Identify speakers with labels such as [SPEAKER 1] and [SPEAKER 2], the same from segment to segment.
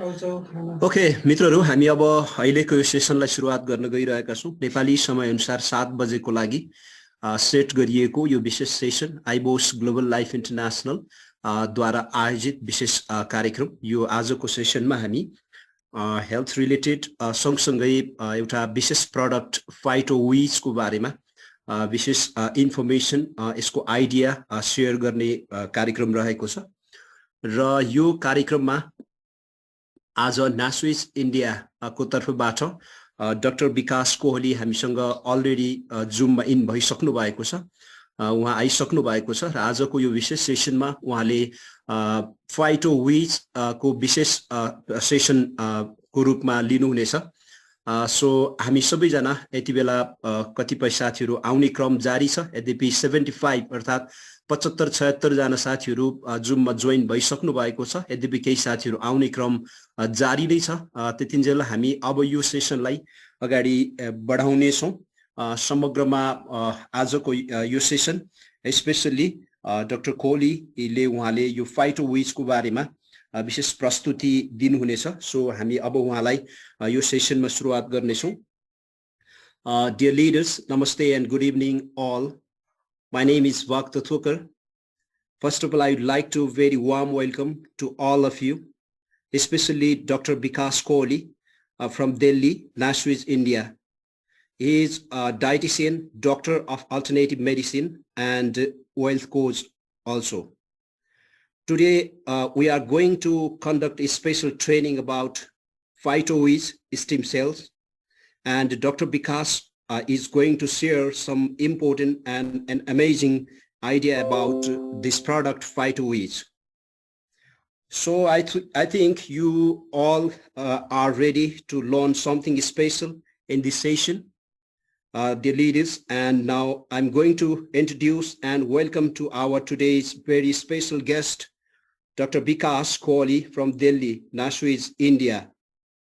[SPEAKER 1] Okay मित्रहरू, हामी अब अहिलेको यो सेसनलाई सुरुवात गर्न गइरहेका छौँ। नेपाली समयअनुसार 7 बजेको लागि सेट गरिएको यो विशेष सेसन आइबोस ग्लोबल लाइफ इन्टरनेसनल द्वारा आयोजित विशेष कार्यक्रम। यो आजको सेसनमा हामी हेल्थ रिलेटेड सँगसँगै एउटा विशेष प्रडक्ट फाइटोविजको बारेमा विशेष इन्फर्मेसन, यसको आइडिया सेयर गर्ने कार्यक्रम रहेको छ। र यो कार्यक्रममा आज नासविज इन्डियाको तर्फबाट डाक्टर विकास कोहली हामीसँग अलरेडी जुममा इन भइसक्नु भएको छ। उहाँ आइसक्नु भएको छ र आजको यो विशेष सेसनमा उहाँले फाइटोविज को विशेष सेसन को रूपमा लिनुहुनेछ। सो हामी सबैजना यति बेला कतिपय साथीहरू आउने क्रम जारी छ। यद्यपि 75 अर्थात् 75-76 जना साथीहरू जुममा जोइन भइसक्नु भएको छ। यद्यपि केही साथीहरू आउने क्रम जारी नै छ। त्यतिन्जेल हामी अब यो सेसनलाई अगाडि बढाउनेछौँ। समग्रमा आजको यो सेसन स्पेसल्ली डाक्टर कोहलीले उहाँले यो फाइटोविजको बारेमा विशेष प्रस्तुति दिनुहुनेछ। सो हामी अब उहाँलाई यो सेसनमा सुरुवात गर्नेछौँ। Dear leaders, namaste and good evening all. My name is Vakta Thukar. First of all, I would like to very warm welcome to all of you, especially Dr. Vikas Kohli from Delhi, Nashville, India. He is a dietitian, doctor of alternative medicine and wealth coach also. Today, we are going to conduct a special training about phytowiz stem cells, and Dr. Vikas is going to share some important and an amazing idea about this product phytowiz. So I think you all are ready to learn something special in this session, dear leaders. And now I'm going to introduce and welcome to our today's very special guest, Dr. Vikas Kohli from Delhi, Nashville, India,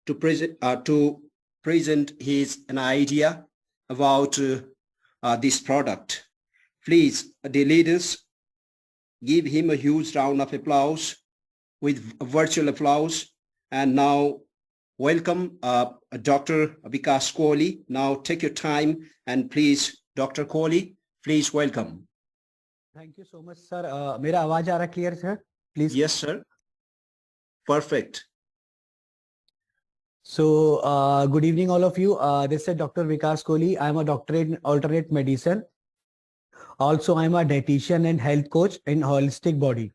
[SPEAKER 1] to present an idea about this product. Please, the leaders, give him a huge round of applause with a virtual applause. And now welcome Dr. Vikas Kohli. Now take your time and please, Dr. Kohli, please welcome.
[SPEAKER 2] Thank you so much, sir. मेरा आवाज आ रहा है clear, sir? Please.
[SPEAKER 1] Yes, sir. Perfect.
[SPEAKER 2] So, good evening, all of you. This is Dr. Vikas Kohli. I am a doctorate in alternate medicine. Also, I am a dietitian and health coach in holistic body.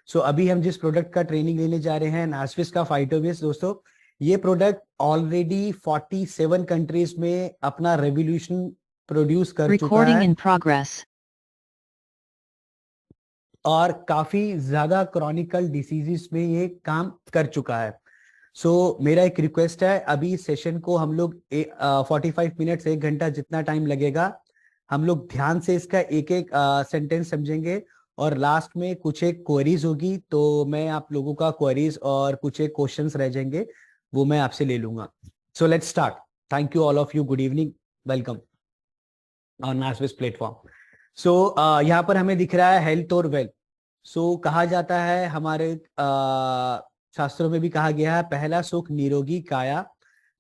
[SPEAKER 2] So, अभी हम जिस product का training लेने जा रहे हैं नासविस का फाइटोविज, दोस्तों ये प्रोडक्ट ऑलरेडी 47 कंट्रीज में अपना रेवोल्यूशन प्रोड्यूस कर चुका है और काफी ज्यादा क्रॉनिकल डिसीजेस में ये काम कर चुका है। सो मेरा एक रिक्वेस्ट है, अभी सेशन को हम लोग 45 मिनट्स 1 घंटा जितना टाइम लगेगा, हम लोग ध्यान से इसका एक एक सेंटेंस समझेंगे और लास्ट में कुछ एक क्वेरीज होगी, तो मैं आप लोगों का क्वेरीज और कुछ एक क्वेश्चंस रह जाएंगे वो मैं आपसे ले लूंगा। So let's start. Thank you all of you, good evening, welcome on Naswiss platform. So यहाँ पर हमें दिख रहा है हेल्थ और वेल्थ। सो कहा जाता है, हमारे शास्त्रों में भी कहा गया है, पहला सुख निरोगी काया,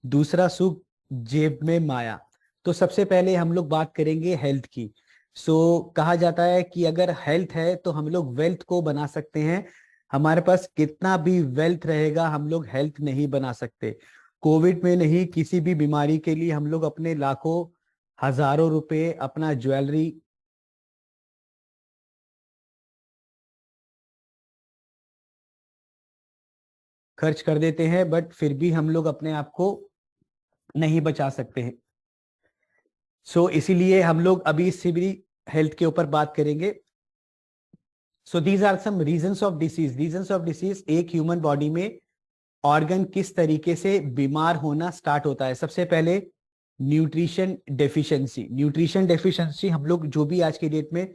[SPEAKER 2] दूसरा सुख जेब में माया। तो सबसे पहले हम लोग बात करेंगे हेल्थ की। सो कहा जाता है कि अगर हेल्थ है तो हम लोग वेल्थ को बना सकते हैं। हमारे पास कितना भी वेल्थ रहेगा, हम लोग हेल्थ नहीं बना सकते। कोविड में नहीं, किसी भी बीमारी के लिए हम लोग अपने लाखों हजारों रुपए अपना ज्वेलरी खर्च कर देते हैं, बट फिर भी हम लोग अपने आप को नहीं बचा सकते हैं। सो इसीलिए हम लोग अभी इससे भी हेल्थ के ऊपर बात करेंगे। So these are some reasons of disease. Reasons of disease, एक ह्यूमन बॉडी में ऑर्गन किस तरीके से बीमार होना स्टार्ट होता है। सबसे पहले न्यूट्रिशन डेफिशिएंसी। न्यूट्रिशन डेफिशिएंसी, हम लोग जो भी आज के डेट में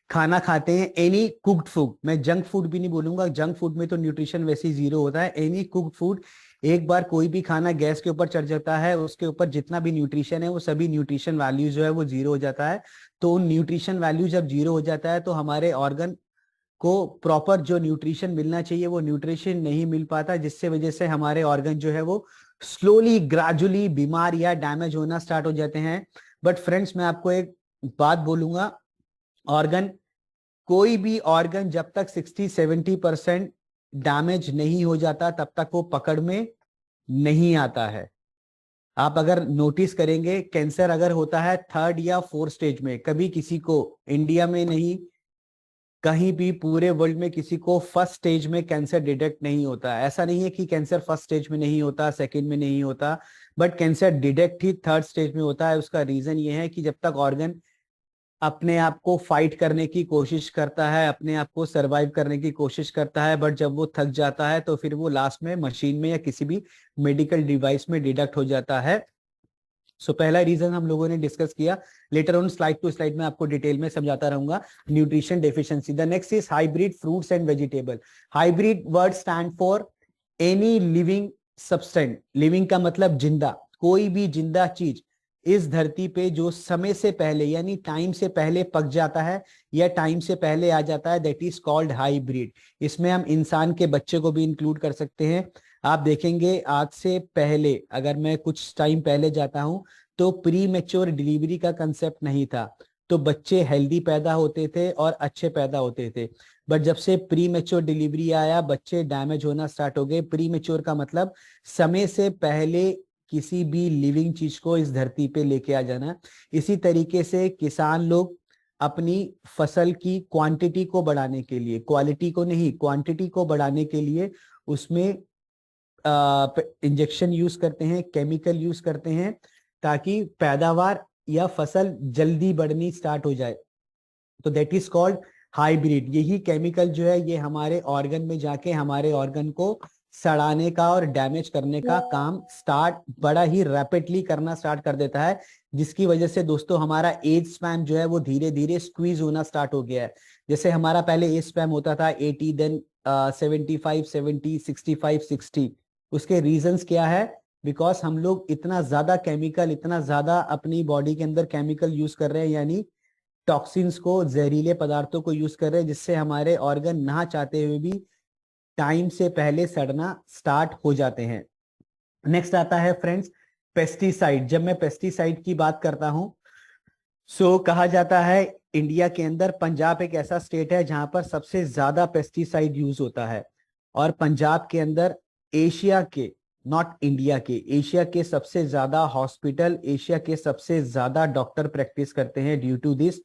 [SPEAKER 2] खाना खाते हैं, एनी कुक्ड फूड, मैं जंक फूड भी नहीं बोलूंगा, जंक फूड में तो न्यूट्रिशन वैसे ही 0 होता है। एनी कुक्ड फूड, एक बार कोई भी खाना गैस के ऊपर चढ़ जाता है, उसके ऊपर जितना भी न्यूट्रिशन है वो सभी न्यूट्रिशन वैल्यू जो है वो 0 हो जाता है। तो न्यूट्रिशन वैल्यू जब 0 हो जाता है तो हमारे ऑर्गन को प्रॉपर जो न्यूट्रिशन मिलना चाहिए वो न्यूट्रिशन नहीं मिल पाता, जिससे वजह से हमारे ऑर्गन जो है वो स्लोली ग्रेजुअली बीमार या डैमेज होना स्टार्ट हो जाते हैं। बट फ्रेंड्स, मैं आपको एक बात बोलूंगा, ऑर्गन, कोई भी ऑर्गन जब तक 60-70% डैमेज नहीं हो जाता तब तक वो पकड़ में नहीं आता है। आप अगर नोटिस करेंगे, कैंसर अगर होता है 3rd या 4th स्टेज में, कभी किसी को, इंडिया में नहीं कहीं भी पूरे वर्ल्ड में किसी को 1st स्टेज में कैंसर डिटेक्ट नहीं होता। ऐसा नहीं है कि कैंसर 1st स्टेज में नहीं होता, 2nd में नहीं होता, but cancer detect he 3rd stage में होता है। उसका रीजन ये है कि जब तक ऑर्गन अपने आप को फाइट करने की कोशिश करता है, अपने आप को सरवाइव करने की कोशिश करता है, बट जब वो थक जाता है तो फिर वो लास्ट में मशीन में या किसी भी मेडिकल डिवाइस में डिडक्ट हो जाता है। सो पहला रीजन हम लोगों ने डिस्कस किया, later on slide to slide में आपको डिटेल में समझाता रहूंगा, nutrition deficiency. The next is hybrid fruits and vegetable. Hybrid word stand for any living substance. Living का मतलब जिंदा, कोई भी जिंदा चीज इस धरती पे जो समय से पहले यानी टाइम से पहले पक जाता है या टाइम से पहले आ जाता है, दैट इज कॉल्ड हाइब्रिड। इसमें हम इंसान के बच्चे को भी इंक्लूड कर सकते हैं। आप देखेंगे आज से पहले, अगर मैं कुछ टाइम पहले जाता हूं तो प्री मैच्योर डिलीवरी का कंसेप्ट नहीं था, तो बच्चे हेल्दी पैदा होते थे और अच्छे पैदा होते थे। बट जब से प्री मैच्योर डिलीवरी आया, बच्चे डैमेज होना स्टार्ट हो गए। प्री मैच्योर का मतलब समय से पहले किसी भी लिविंग चीज को इस धरती पे लेके आ जाना। इसी तरीके से किसान लोग अपनी फसल की क्वांटिटी को बढ़ाने के लिए, क्वालिटी को नहीं क्वांटिटी को बढ़ाने के लिए उसमें इंजेक्शन यूज करते हैं, केमिकल यूज करते हैं, ताकि पैदावार या फसल जल्दी बढ़नी स्टार्ट हो जाए। तो दैट इज कॉल्ड हाइब्रिड। यही केमिकल जो है ये हमारे ऑर्गन में जाके हमारे ऑर्गन को सड़ाने का और डैमेज करने का काम स्टार्ट बड़ा ही रैपिडली करना स्टार्ट कर देता है, जिसकी वजह से दोस्तों हमारा एज स्पैन जो है वो धीरे धीरे स्क्वीज होना स्टार्ट हो गया है। जैसे हमारा पहले एज स्पैन होता था 80, देन 75, 70, 65, 60। उसके रीजंस क्या है? बिकॉज हम लोग इतना ज्यादा केमिकल, इतना ज्यादा अपनी बॉडी के अंदर केमिकल यूज कर रहे हैं, यानी टॉक्सिन्स को, जहरीले पदार्थों को यूज कर रहे हैं, जिससे हमारे ऑर्गन ना चाहते हुए भी टाइम से पहले सड़ना स्टार्ट हो जाते हैं। नेक्स्ट आता है फ्रेंड्स पेस्टिसाइड। जब मैं पेस्टिसाइड की बात करता हूं, कहा जाता है इंडिया के अंदर पंजाब एक ऐसा स्टेट है जहां पर सबसे ज्यादा पेस्टिसाइड यूज होता है। और पंजाब के अंदर एशिया के, नॉट इंडिया के, एशिया के सबसे ज्यादा हॉस्पिटल, एशिया के सबसे ज्यादा डॉक्टर प्रैक्टिस करते हैं ड्यू टू दिस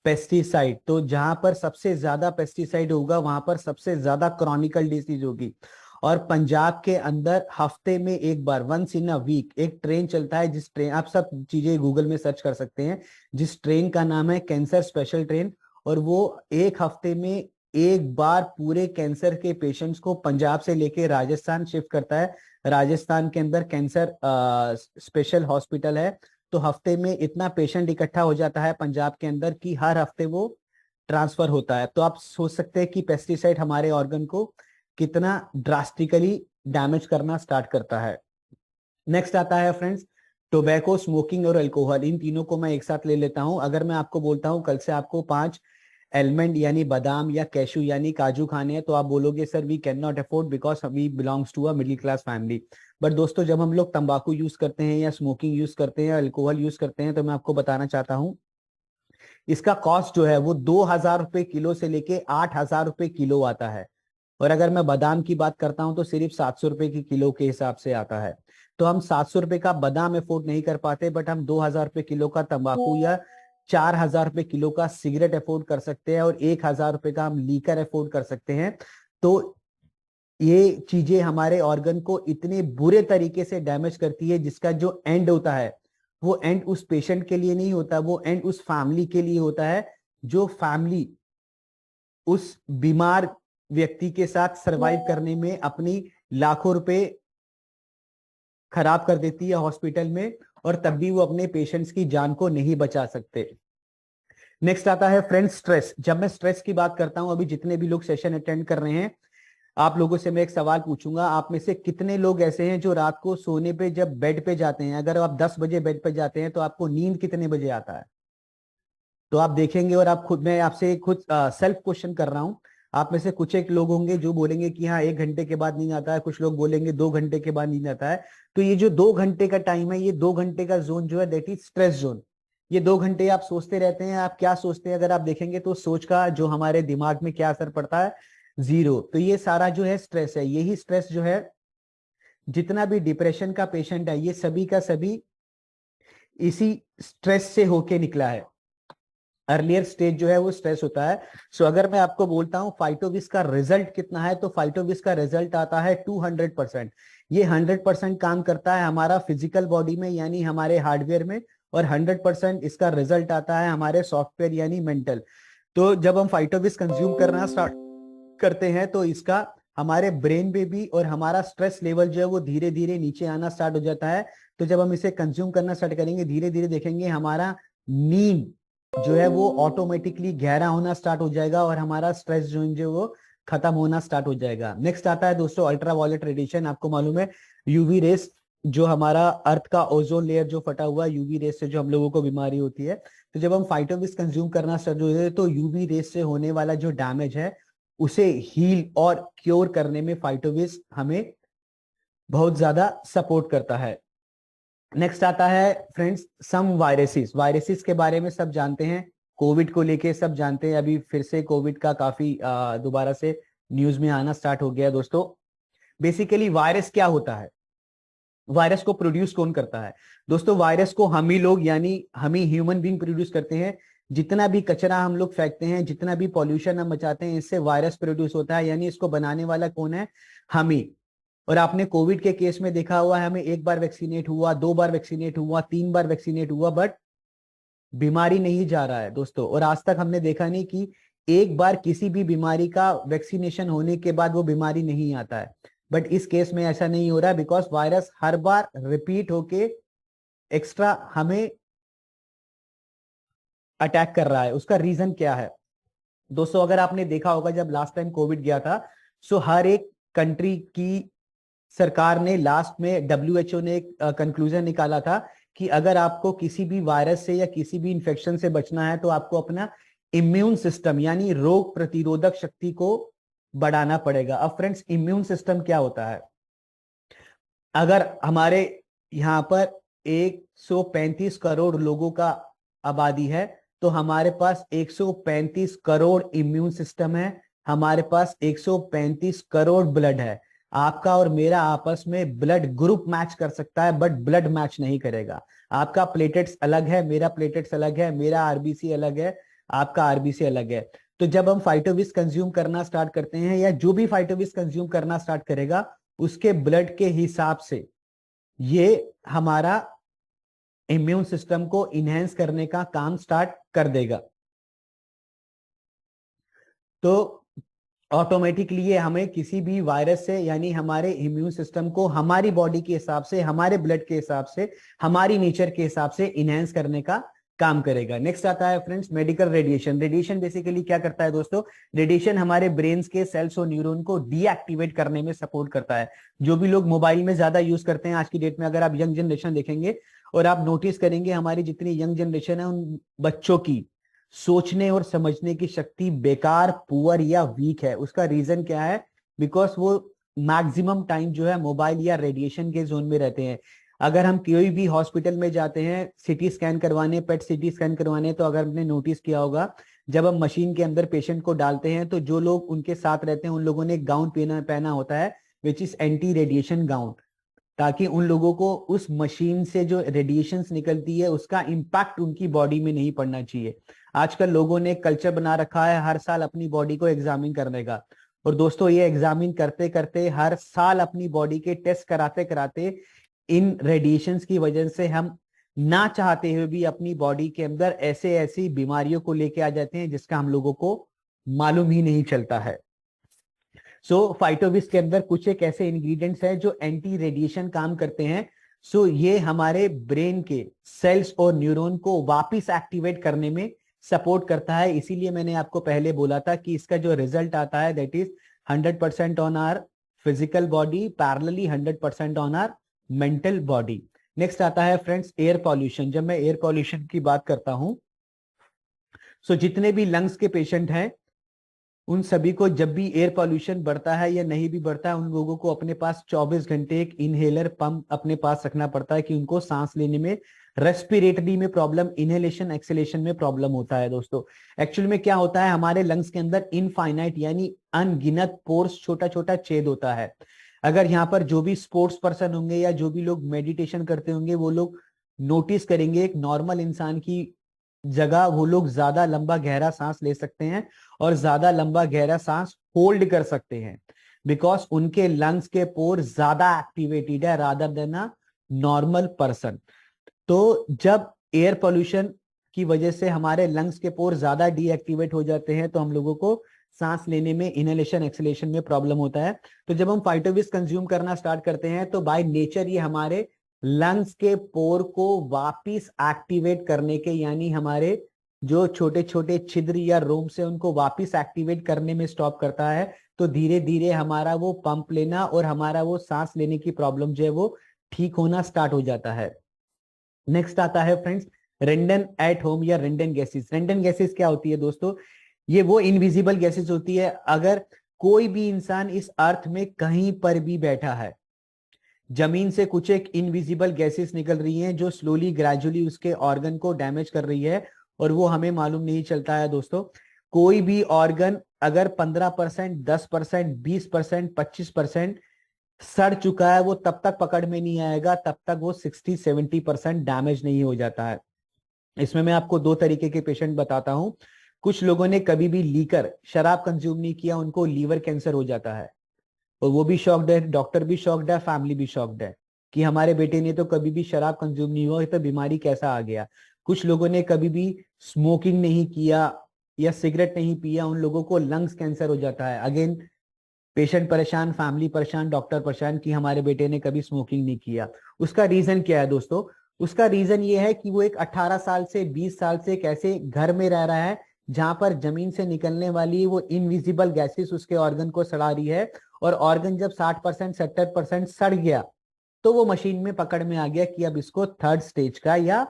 [SPEAKER 2] पेस्टिसाइड। तो जहां पर सबसे ज्यादा पेस्टिसाइड होगा वहां पर सबसे ज्यादा क्रॉनिकल डिसीज होगी। और पंजाब के अंदर हफ्ते में एक बार, वंस इन अ वीक, एक ट्रेन चलता है, जिस ट्रेन, आप सब चीजें गूगल में सर्च कर सकते हैं, जिस ट्रेन का नाम है कैंसर स्पेशल ट्रेन। और वो एक हफ्ते में एक बार पूरे कैंसर के पेशेंट्स को पंजाब से लेके राजस्थान शिफ्ट करता है। राजस्थान के अंदर कैंसर स्पेशल हॉस्पिटल है। तो हफ्ते में इतना पेशेंट इकट्ठा हो जाता है पंजाब के अंदर कि हर हफ्ते वो ट्रांसफर होता है। तो आप सोच सकते हैं कि पेस्टिसाइड हमारे ऑर्गन को कितना ड्रास्टिकली डैमेज करना स्टार्ट करता है। नेक्स्ट आता है फ्रेंड्स टोबैको, स्मोकिंग और अल्कोहल। इन तीनों को मैं एक साथ ले लेता हूं। अगर मैं आपको बोलता हूं कल से आपको 5 एलमंड यानी बादाम या कैशू यानी काजू खाने हैं, तो आप बोलोगे sir we can not afford because we belongs to a middle class family. But दोस्तों, जब हम लोग तंबाकू यूज करते हैं या स्मोकिंग यूज करते हैं, अल्कोहल यूज करते हैं, तो मैं आपको बताना चाहता हूं इसका कॉस्ट जो है वो 2,000 रुपए किलो से लेके 8,000 रुपए किलो आता है। और अगर मैं बादाम की बात करता हूं तो सिर्फ 700 रुपए की किलो के हिसाब से आता है। तो हम 700 रुपए का बादाम अफोर्ड नहीं कर पाते, बट हम 2,000 रुपए किलो का तंबाकू या 4,000 रुपए किलो का सिगरेट अफोर्ड कर सकते हैं, और 1,000 रुपए का हम लीकर अफोर्ड कर सकते हैं। तो ये चीजें हमारे ऑर्गन को इतने बुरे तरीके से डैमेज करती है, जिसका जो एंड होता है वो एंड उस पेशेंट के लिए नहीं होता, वो एंड उस फैमिली के लिए होता है, जो फैमिली उस बीमार व्यक्ति के साथ सरवाइव करने में अपनी लाखों रुपए खराब कर देती है हॉस्पिटल में, और तब भी वो अपने पेशेंट्स की जान को नहीं बचा सकते। नेक्स्ट आता है फ्रेंड्स स्ट्रेस। जब मैं स्ट्रेस की बात करता हूं, अभी जितने भी लोग सेशन अटेंड कर रहे हैं, आप लोगों से मैं एक सवाल पूछूंगा, आप में से कितने लोग ऐसे हैं जो रात को सोने पे जब बेड पे जाते हैं, अगर आप 10 बजे बेड पे जाते हैं तो आपको नींद कितने बजे आता है? तो आप देखेंगे, और आप खुद, मैं आपसे खुद सेल्फ क्वेश्चन कर रहा हूं, आप में से कुछ एक लोग होंगे जो बोलेंगे कि हाँ 1 घंटे के बाद नींद आता है, कुछ लोग बोलेंगे 2 घंटे के बाद नींद आता है। तो ये जो 2 घंटे का टाइम है, ये 2 घंटे का जोन जो है दैट इज स्ट्रेस जोन। ये 2 घंटे आप सोचते रहते हैं, आप क्या सोचते हैं अगर आप देखेंगे तो सोच का जो हमारे दिमाग में क्या असर पड़ता है, 0। तो ये सारा जो है स्ट्रेस है। यही स्ट्रेस जो है, जितना भी डिप्रेशन का पेशेंट है, ये सभी का सभी इसी स्ट्रेस से होके निकला है। अर्लियर स्टेज जो है वो स्ट्रेस होता है। सो अगर मैं आपको बोलता हूं फाइटोविस का रिजल्ट कितना है, तो फाइटोविस का रिजल्ट आता है 200%। ये 100% काम करता है हमारा फिजिकल बॉडी में यानी हमारे हार्डवेयर में, और 100% इसका रिजल्ट आता है हमारे सॉफ्टवेयर यानी मेंटल। तो जब हम फाइटोविस कंज्यूम करना स्टार्ट करते हैं तो इसका हमारे ब्रेन में भी और हमारा स्ट्रेस लेवल जो है वो धीरे धीरे नीचे आना स्टार्ट हो जाता है। तो जब हम इसे कंज्यूम करना स्टार्ट करेंगे, धीरे धीरे देखेंगे हमारा नींद जो है वो ऑटोमेटिकली गहरा होना स्टार्ट हो जाएगा और हमारा स्ट्रेस जोन जो वो खत्म होना स्टार्ट हो जाएगा। नेक्स्ट आता है दोस्तों अल्ट्रा वायलेट रेडिएशन। आपको मालूम है यूवी रेस, जो हमारा अर्थ का ओजोन लेयर जो फटा हुआ, यूवी रेस से जो हम लोगों को बीमारी होती है। तो जब हम फाइटोविस कंज्यूम करना स्टार्ट होते हैं तो यूवी रेस से होने वाला जो डैमेज है उसे हील और क्योर करने में फाइटोविस हमें बहुत ज्यादा सपोर्ट करता है। नेक्स्ट आता है फ्रेंड्स सम वायरसेस। वायरसेस के बारे में सब जानते हैं, कोविड को लेके सब जानते हैं। अभी फिर से कोविड का काफी दोबारा से न्यूज में आना स्टार्ट हो गया दोस्तों। बेसिकली वायरस क्या होता है, वायरस को प्रोड्यूस कौन करता है? दोस्तों वायरस को हम ही लोग यानी हम ही ह्यूमन बीइंग प्रोड्यूस करते हैं। जितना भी कचरा हम लोग फेंकते हैं, जितना भी पॉल्यूशन हम मचाते हैं, इससे वायरस प्रोड्यूस होता है। यानी इसको बनाने वाला कौन है? हम ही। और आपने कोविड के केस में देखा हुआ है, हमें 1 बार वैक्सीनेट हुआ, 2 बार वैक्सीनेट हुआ, 3 बार वैक्सीनेट हुआ, बट बीमारी नहीं जा रहा है दोस्तों। और आज तक हमने देखा नहीं कि एक बार किसी भी बीमारी का वैक्सीनेशन होने के बाद वो बीमारी नहीं आता है। बट इस केस में ऐसा नहीं हो रहा है, because virus her bar repeat होके एक्स्ट्रा हमें अटैक कर रहा है। उसका रीजन क्या है दोस्तों? अगर आपने देखा होगा जब लास्ट टाइम कोविड गया था, सो हर एक कंट्री की सरकार ने लास्ट में, WHO ने एक कंक्लूजन निकाला था कि अगर आपको किसी भी वायरस से या किसी भी इंफेक्शन से बचना है तो आपको अपना इम्यून सिस्टम यानी रोग प्रतिरोधक शक्ति को बढ़ाना पड़ेगा। अब फ्रेंड्स इम्यून सिस्टम क्या होता है? अगर हमारे यहाँ पर 135 करोड़ लोगों का आबादी है तो हमारे पास 135 करोड़ इम्यून सिस्टम है, हमारे पास 135 करोड़ ब्लड है। आपका और मेरा आपस में ब्लड ग्रुप मैच कर सकता है बट ब्लड मैच नहीं करेगा। आपका प्लेटेट्स अलग है, मेरा प्लेटेट्स अलग है, मेरा आरबीसी अलग है, आपका आरबीसी अलग है। तो जब हम फाइटोविस कंज्यूम करना स्टार्ट करते हैं या जो भी फाइटोविस कंज्यूम करना स्टार्ट करेगा उसके ब्लड के हिसाब से ये हमारा इम्यून सिस्टम को इनहेंस करने का काम स्टार्ट कर देगा। तो ऑटोमेटिकली ये हमें किसी भी वायरस से यानी हमारे इम्यून सिस्टम को हमारी बॉडी के हिसाब से, हमारे ब्लड के हिसाब से, हमारी नेचर के हिसाब से इनहेंस करने का काम करेगा। नेक्स्ट आता है friends medical radiation. Radiation basically क्या करता है दोस्तों? रेडिएशन हमारे ब्रेन्स के सेल्स और न्यूरॉन को डीएक्टिवेट करने में सपोर्ट करता है। जो भी लोग मोबाइल में ज्यादा यूज करते हैं आज की डेट में, अगर आप यंग जनरेशन देखेंगे और आप नोटिस करेंगे हमारी जितनी यंग जनरेशन है उन बच्चों की सोचने और समझने की शक्ति बेकार, पुअर या वीक है। उसका रीजन क्या है? बिकॉज वो मैक्सिमम टाइम जो है मोबाइल या रेडिएशन के जोन में रहते हैं। अगर हम कोई भी हॉस्पिटल में जाते हैं सिटी स्कैन करवाने, पेट सिटी स्कैन करवाने, तो अगर आपने नोटिस किया होगा जब हम मशीन के अंदर पेशेंट को डालते हैं तो जो लोग उनके साथ रहते हैं उन लोगों ने गाउन पहना होता है which is anti radiation gown, ताकि उन लोगों को उस मशीन से जो रेडिएशंस निकलती है उसका इंपैक्ट उनकी बॉडी में नहीं पड़ना चाहिए। आजकल लोगों ने कल्चर बना रखा है हर साल अपनी बॉडी को एग्जामिन करने का, और दोस्तों ये एग्जामिन करते करते हर साल अपनी बॉडी के टेस्ट कराते कराते इन रेडिएशंस की वजह से हम ना चाहते हुए भी अपनी बॉडी के अंदर ऐसे ऐसी बीमारियों को लेके आ जाते हैं जिसका हम लोगों को मालूम ही नहीं चलता है। सो फाइटोविस के अंदर कुछ एक ऐसे इंग्रेडिएंट्स हैं जो एंटी रेडिएशन काम करते हैं। सो ये हमारे ब्रेन के सेल्स और न्यूरॉन को वापस एक्टिवेट करने में सपोर्ट करता है। इसीलिए मैंने आपको पहले बोला था कि इसका जो रिजल्ट आता है that is 100% on our physical body, parallelly 100% on our mental body. Next आता है फ्रेंड्स एयर पॉल्यूशन। जब मैं एयर पॉल्यूशन की बात करता हूं, सो जितने भी लंग्स के पेशेंट हैं उन सभी को जब भी एयर पॉल्यूशन बढ़ता है या नहीं भी बढ़ता है, उन लोगों को अपने पास 24 घंटे एक इनहेलर पंप अपने पास रखना पड़ता है कि उनको सांस लेने में, रेस्पिरेटरी में प्रॉब्लम, इनहेलेशन एक्सेलेशन में प्रॉब्लम होता है दोस्तों। एक्चुअल में क्या होता है, हमारे लंग्स के अंदर इनफाइनाइट यानी अनगिनत पोर्स, छोटा छोटा छेद होता है। अगर यहाँ पर जो भी स्पोर्ट्स पर्सन होंगे या जो भी लोग मेडिटेशन करते होंगे, वो लोग नोटिस करेंगे एक नॉर्मल इंसान की जगह वो लोग ज्यादा लंबा गहरा सांस ले सकते हैं और ज्यादा लंबा गहरा सांस होल्ड कर सकते हैं, बिकॉज उनके लंग्स के पोर ज्यादा एक्टिवेटेड है rather than a normal person. तो जब एयर पोल्यूशन की वजह से हमारे लंग्स के पोर ज्यादा डीएक्टिवेट हो जाते हैं तो हम लोगों को सांस लेने में, इनहेलेशन एक्सलेशन में प्रॉब्लम होता है। तो जब हम फाइटोविस कंज्यूम करना स्टार्ट करते हैं तो बाय नेचर ये हमारे लंग्स के पोर को वापिस एक्टिवेट करने के, यानी हमारे जो छोटे छोटे छिद्र या रोम से उनको वापिस एक्टिवेट करने में स्टॉप करता है। तो धीरे धीरे हमारा वो पंप लेना और हमारा वो सांस लेने की प्रॉब्लम जो है वो ठीक होना स्टार्ट हो जाता है। नेक्स्ट आता है फ्रेंड्स रेंडन एट होम या रेंडन गैसेस। रेंडन गैसेस क्या होती है दोस्तों, ये वो इनविजिबल गैसेस होती है। अगर कोई भी इंसान इस अर्थ में कहीं पर भी बैठा है, जमीन से कुछ एक इनविजिबल गैसेस निकल रही हैं जो स्लोली ग्रेजुअली उसके ऑर्गन को डैमेज कर रही है और वो हमें मालूम नहीं चलता है दोस्तों। कोई भी ऑर्गन अगर 15%, 10%, 20%, 25% सड़ चुका है, वो तब तक पकड़ में नहीं आएगा, तब तक वो 60-70% डैमेज नहीं हो जाता है। इसमें मैं आपको दो तरीके के पेशेंट बताता हूं। कुछ लोगों ने कभी भी लीकर, शराब कंज्यूम नहीं किया, उनको लीवर कैंसर हो जाता है और वो भी शॉक्ड है, डॉक्टर भी शॉक्ड है, फैमिली भी शॉक्ड है कि हमारे बेटे ने तो कभी भी शराब कंज्यूम नहीं हुआ, तो बीमारी कैसा आ गया। कुछ लोगों ने कभी भी स्मोकिंग नहीं किया या सिगरेट नहीं पिया, उन लोगों को लंग्स कैंसर हो जाता है। अगेन पेशेंट परेशान, फैमिली परेशान, डॉक्टर परेशान कि हमारे बेटे ने कभी स्मोकिंग नहीं किया। उसका रीजन क्या है दोस्तों, उसका रीजन ये है कि वो एक 18 साल से 20 साल से एक ऐसे घर में रह रहा है जहां पर जमीन से निकलने वाली वो इनविजिबल गैसेस उसके ऑर्गन को सड़ा रही है, और ऑर्गन जब 60%, 70% सड़ गया तो वो मशीन में पकड़ में आ गया कि अब इसको 3rd स्टेज का या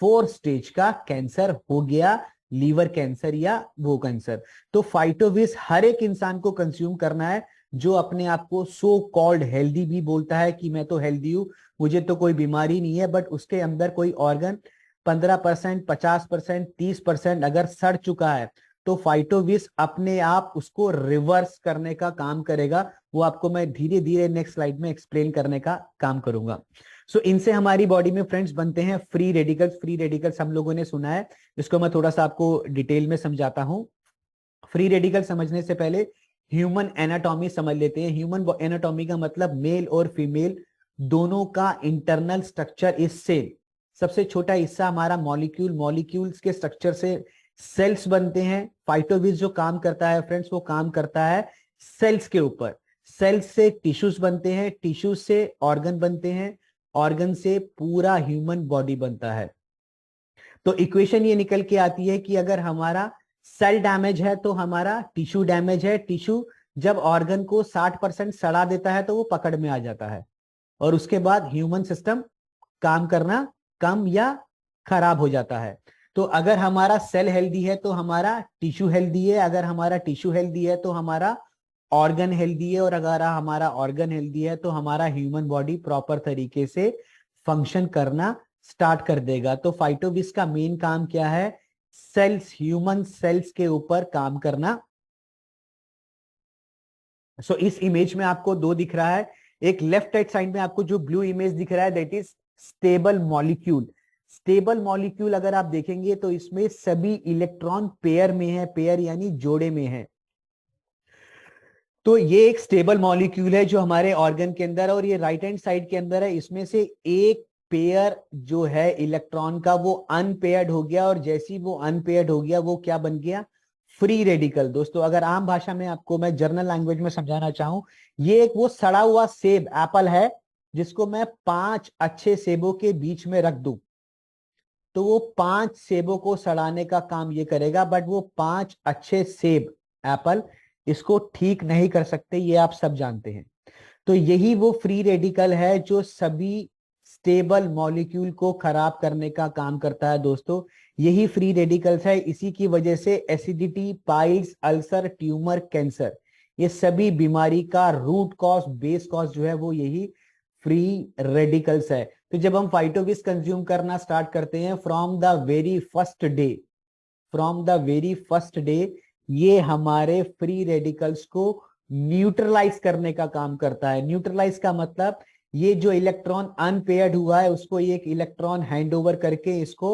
[SPEAKER 2] 4th स्टेज का कैंसर हो गया, लीवर कैंसर या वो कैंसर। तो फाइटोविस हर एक इंसान को कंज्यूम करना है जो अपने आप को सो कॉल्ड हेल्दी भी बोलता है कि मैं तो हेल्दी हूं, मुझे तो कोई बीमारी नहीं है, बट उसके अंदर कोई ऑर्गन 15%, 50%, 30% अगर सड़ चुका है तो फाइटोविस अपने आप उसको रिवर्स करने का काम करेगा। वो आपको मैं धीरे धीरे नेक्स्ट स्लाइड में एक्सप्लेन करने का काम करूंगा। सो इनसे हमारी बॉडी में फ्रेंड्स बनते हैं फ्री रेडिकल्स। फ्री रेडिकल्स हम लोगों ने सुना है, इसको मैं थोड़ा सा आपको डिटेल में समझाता हूं। फ्री रेडिकल समझने से पहले ह्यूमन एनाटॉमी समझ लेते हैं। ह्यूमन एनाटॉमी का मतलब मेल और फीमेल दोनों का इंटरनल स्ट्रक्चर इज सेम। सबसे छोटा हिस्सा हमारा मॉलिक्यूल, मॉलिक्यूल्स के स्ट्रक्चर से सेल्स बनते हैं। फाइटोविस जो काम करता है फ्रेंड्स, वो काम करता है सेल्स के ऊपर। सेल्स से टिश्यूज बनते हैं, टिश्यूज से ऑर्गन बनते हैं, ऑर्गन से पूरा ह्यूमन बॉडी बनता है। तो इक्वेशन ये निकल के आती है कि अगर हमारा सेल डैमेज है तो हमारा टिश्यू डैमेज है। टिश्यू जब ऑर्गन को 60% सड़ा देता है तो वो पकड़ में आ जाता है और उसके बाद ह्यूमन सिस्टम काम करना कम या खराब हो जाता है। तो अगर हमारा सेल हेल्दी है तो हमारा टिश्यू हेल्दी है, अगर हमारा टिश्यू हेल्दी है तो हमारा ऑर्गन हेल्दी है, और अगर हमारा ऑर्गन हेल्दी है तो हमारा ह्यूमन बॉडी प्रॉपर तरीके से फंक्शन करना स्टार्ट कर देगा। तो फाइटोविस का मेन काम क्या है, सेल्स, ह्यूमन सेल्स के ऊपर काम करना। सो इस इमेज में आपको दो दिख रहा है, एक लेफ्ट राइट साइड में आपको जो ब्लू इमेज दिख रहा है that is stable molecule. Stable molecule अगर आप देखेंगे तो इसमें सभी इलेक्ट्रॉन पेयर में है, पेयर यानी जोड़े में है। तो ये एक स्टेबल मॉलिक्यूल है जो हमारे ऑर्गन के अंदर है, और ये राइट हैंड साइड के अंदर है। इसमें से एक पेयर जो है इलेक्ट्रॉन का वो अनपेयर्ड हो गया, और जैसी वो अनपेयर्ड हो गया वो क्या बन गया, फ्री रेडिकल। दोस्तों अगर आम भाषा में आपको मैं जर्नल लैंग्वेज में समझाना चाहूं, ये एक वो सड़ा हुआ सेब एप्पल है जिसको मैं 5 अच्छे सेबों के बीच में रख दूं तो वो 5 सेबों को सड़ाने का काम ये करेगा, बट वो 5 अच्छे सेब एप्पल इसको ठीक नहीं कर सकते, ये आप सब जानते हैं। तो यही वो फ्री रेडिकल है जो सभी स्टेबल मॉलिक्यूल को खराब करने का काम करता है दोस्तों। यही फ्री रेडिकल्स है, इसी की वजह से acidity, piles, ulcer, tumour, cancer, ये सभी बीमारी का रूट कॉज, बेस कॉज जो है वो यही फ्री रेडिकल्स है। तो जब हम फाइटोविस कंज्यूम करना स्टार्ट करते हैं from the very first day, from the very first day ये हमारे फ्री रेडिकल्स को न्यूट्रलाइज करने का काम करता है। न्यूट्रलाइज का मतलब ये जो इलेक्ट्रॉन अनपेयर्ड हुआ है उसको एक इलेक्ट्रॉन हैंड ओवर करके इसको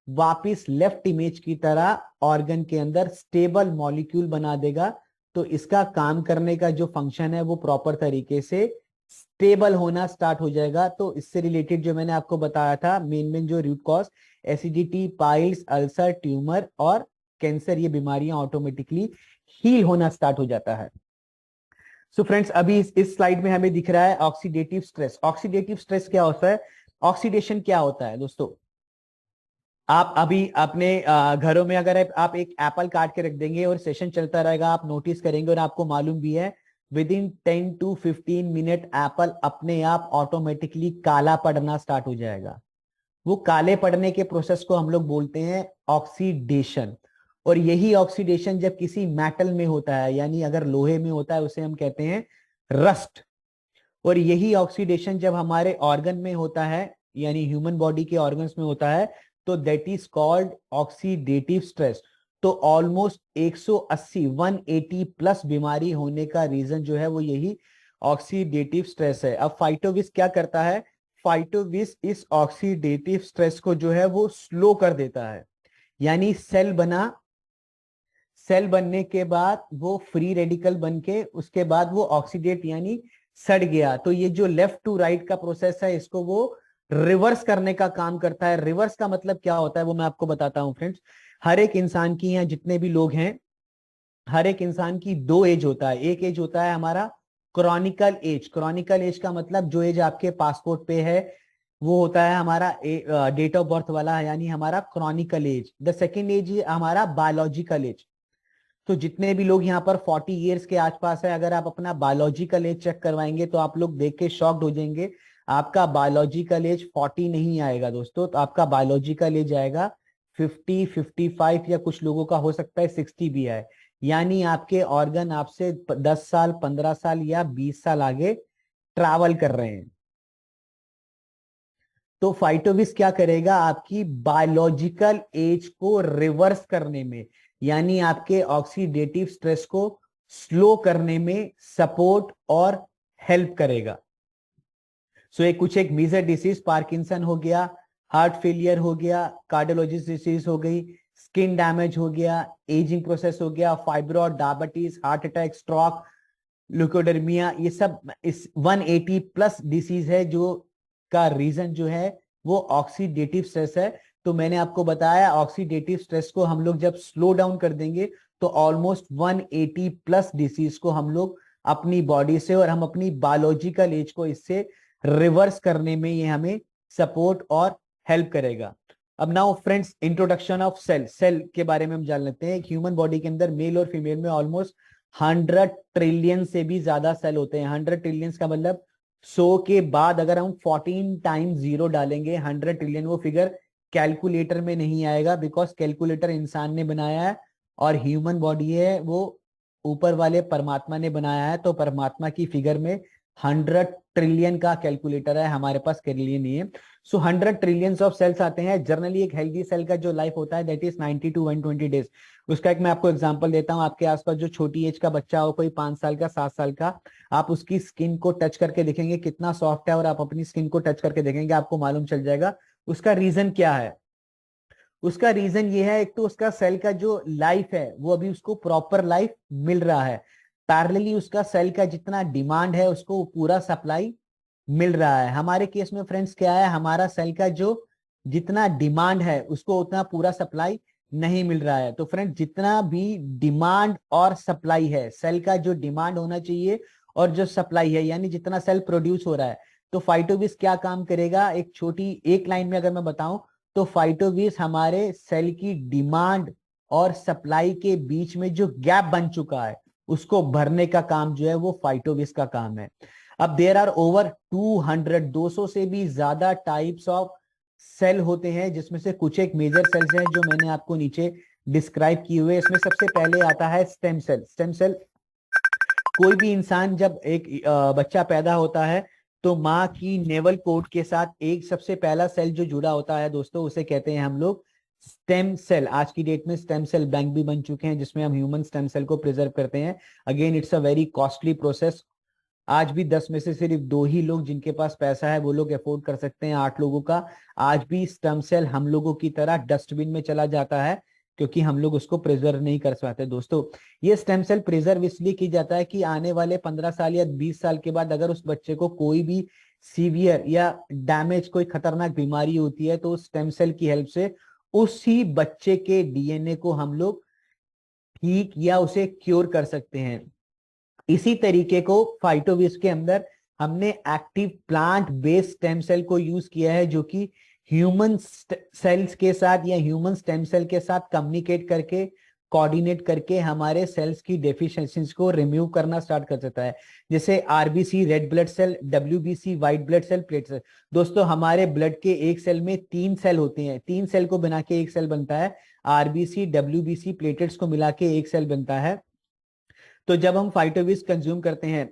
[SPEAKER 2] वापिस लेफ्ट इमेज की तरह ऑर्गन के अंदर स्टेबल मॉलिक्यूल बना देगा। तो इसका काम करने का जो फंक्शन है वो प्रॉपर तरीके से स्टेबल होना स्टार्ट हो जाएगा। तो इससे रिलेटेड जो मैंने आपको बताया था मेन जो root cause acidity, piles, ulcer, tumour और कैंसर, ये बीमारियां ऑटोमेटिकली हील होना स्टार्ट हो जाता है। सो फ्रेंड्स, अभी इस स्लाइड में हमें दिख रहा है ऑक्सीडेटिव स्ट्रेस। ऑक्सीडेटिव स्ट्रेस क्या होता है, ऑक्सीडेशन क्या होता है दोस्तों? आप अभी अपने घरों में अगर आप एक एप्पल काट के रख देंगे और सेशन चलता रहेगा, आप नोटिस करेंगे और आपको मालूम भी है with in 10 to 15 minute Apple अपने आप ऑटोमेटिकली काला पड़ना स्टार्ट हो जाएगा। वो काले पड़ने के प्रोसेस को हम लोग बोलते हैं ऑक्सीडेशन। और यही ऑक्सीडेशन जब किसी मेटल में होता है, यानी अगर लोहे में होता है उसे हम कहते हैं रस्ट। और यही ऑक्सीडेशन जब हमारे ऑर्गन में होता है, यानी ह्यूमन बॉडी के ऑर्गन्स में होता है, तो that is called oxidative stress. तो ऑलमोस्ट 180 180 प्लस बीमारी होने का रीजन जो है वो यही ऑक्सीडेटिव स्ट्रेस है। अब फाइटोविस क्या करता है, फाइटोविस इस ऑक्सीडेटिव स्ट्रेस को जो है वो स्लो कर देता है। यानी सेल बनने के बाद वो फ्री रेडिकल बन के उसके बाद वो ऑक्सीडेट यानी सड़ गया, तो ये जो लेफ्ट टू राइट का प्रोसेस है इसको वो रिवर्स करने का काम करता है। रिवर्स का मतलब क्या होता है वो मैं आपको बताता हूं फ्रेंड्स। हर एक इंसान की, यहाँ जितने भी लोग हैं, हर एक इंसान की दो एज होता है। एक एज होता है हमारा क्रॉनिकल एज। क्रॉनिकल एज का मतलब जो एज आपके पासपोर्ट पे है वो होता है हमारा डेट ऑफ बर्थ वाला, यानी हमारा chronical age. The second age हमारा बायोलॉजिकल एज। तो जितने भी लोग यहाँ पर 40 इयर्स के आसपास है, अगर आप अपना बायोलॉजिकल एज चेक करवाएंगे तो आप लोग देख के शॉक्ड हो जाएंगे। आपका बायोलॉजिकल एज 40 नहीं आएगा दोस्तों, तो आपका बायोलॉजिकल एज आएगा 50, 55 या कुछ लोगों का हो सकता है 60 भी आए। यानी आपके ऑर्गन आपसे 10 साल, 15 साल या 20 साल आगे ट्रैवल कर रहे हैं। तो फाइटोविस क्या करेगा, आपकी बायोलॉजिकल एज को रिवर्स करने में, यानी आपके ऑक्सीडेटिव स्ट्रेस को स्लो करने में सपोर्ट और हेल्प करेगा। सो एक मेजर डिसीज पार्किंसन हो गया, हार्ट फेलियर हो गया, कार्डियोलॉजिस्ट डिसीज हो गई, स्किन डैमेज हो गया, एजिंग प्रोसेस हो गया, fibroid, diabetes, heart attack, stroke, leukoderma, ये सब इस 180 प्लस डिसीज है जो का रीजन जो है वो ऑक्सीडेटिव स्ट्रेस है। तो मैंने आपको बताया ऑक्सीडेटिव स्ट्रेस को हम लोग जब स्लो डाउन कर देंगे तो ऑलमोस्ट 180 प्लस डिसीज को हम लोग अपनी बॉडी से, और हम अपनी बायोलॉजिकल एज को इससे रिवर्स करने में ये हमें सपोर्ट और हेल्प करेगा। अब now friends, introduction of cell. Cell के बारे में हम जान लेते हैं। ह्यूमन बॉडी के अंदर मेल और फीमेल में ऑलमोस्ट 100 ट्रिलियन से भी ज्यादा सेल होते हैं। 100 ट्रिलियन का मतलब 100 के बाद अगर हम 14 टाइम्स जीरो डालेंगे 100 ट्रिलियन, वो फिगर कैलकुलेटर में नहीं आएगा, बिकॉज कैलकुलेटर इंसान ने बनाया है और ह्यूमन बॉडी है वो ऊपर वाले परमात्मा ने बनाया है। तो परमात्मा की फिगर में 100 ट्रिलियन का कैलकुलेटर है, हमारे पास के लिए नहीं है। सो 100 ट्रिलियंस ऑफ सेल्स आते हैं। जनरली एक हेल्दी सेल का जो लाइफ होता है दैट इज 90 to 120 डेज। उसका एक मैं आपको एग्जांपल देता हूं। आपके आसपास जो छोटी एज का बच्चा हो, कोई 5 साल का, 7 साल का, आप उसकी स्किन को टच करके देखेंगे कितना सॉफ्ट है, और आप अपनी स्किन को टच करके देखेंगे आपको मालूम चल जाएगा उसका रीजन क्या है। उसका रीजन ये है, एक तो उसका सेल का जो लाइफ है वो अभी उसको प्रॉपर लाइफ मिल रहा है, पैरेलली उसका सेल का जितना डिमांड है उसको पूरा सप्लाई मिल रहा है। हमारे केस में फ्रेंड्स क्या है, हमारा सेल का जो जितना डिमांड है उसको उतना पूरा सप्लाई नहीं मिल रहा है। तो फ्रेंड्स, जितना भी डिमांड और सप्लाई है, सेल का जो डिमांड होना चाहिए और जो सप्लाई है, यानी जितना सेल प्रोड्यूस हो रहा है, तो फाइटोविस क्या काम करेगा, एक छोटी एक लाइन में अगर मैं बताऊं तो फाइटोविस हमारे सेल की डिमांड और सप्लाई के बीच में जो गैप बन चुका है उसको भरने का काम जो है वो फाइटोविस का काम है। अब देयर आर ओवर 200 से भी ज्यादा टाइप्स ऑफ सेल होते हैं, जिसमें से कुछ एक मेजर सेल्स हैं जो मैंने आपको नीचे डिस्क्राइब किए हुए। इसमें सबसे पहले आता है स्टेम सेल। स्टेम सेल, कोई भी इंसान जब एक बच्चा पैदा होता है तो माँ की नेवल कोट के साथ एक सबसे पहला सेल जो जुड़ा होता है दोस्तों, उसे कहते हैं हम लोग स्टेम सेल। आज की डेट में स्टेम सेल बैंक भी बन चुके हैं जिसमें हम ह्यूमन स्टेम सेल को प्रिजर्व करते हैं। Again it's a very costly process. आज भी 10 में से सिर्फ 2 ही लोग जिनके पास पैसा है वो लोग अफोर्ड कर सकते हैं 8 लोगों का। आज भी स्टेम सेल हम लोगों की तरह डस्टबिन में चला जाता है क्योंकि हम लोग उसको प्रिजर्व नहीं कर पाते दोस्तों। ये स्टेम सेल प्रिजर्व इसलिए की जाता है कि आने वाले 15 साल या 20 साल के बाद अगर उस बच्चे को कोई भी सीवियर या डैमेज, कोई खतरनाक बीमारी होती है, तो स्टेम सेल की हेल्प से उसी बच्चे के डीएनए को हम लोग ठीक या उसे क्योर कर सकते हैं। इसी तरीके को फाइटोविस के अंदर हमने active plant based stem cell को यूज किया है, जो कि ह्यूमन सेल्स के साथ या ह्यूमन स्टेम सेल के साथ कम्युनिकेट करके, कोऑर्डिनेट करके हमारे सेल्स की डेफिशिएंसीज को रिमूव करना स्टार्ट कर देता है। जैसे RBC red blood cell, WBC white blood cell, plate cell. दोस्तों हमारे ब्लड के एक सेल में 3 सेल होते हैं, 3 सेल को बना के एक सेल बनता है। आरबीसी, डब्ल्यूबीसी, प्लेटेट्स को मिला के एक सेल बनता है। तो जब हम फाइटोविस कंज्यूम करते हैं,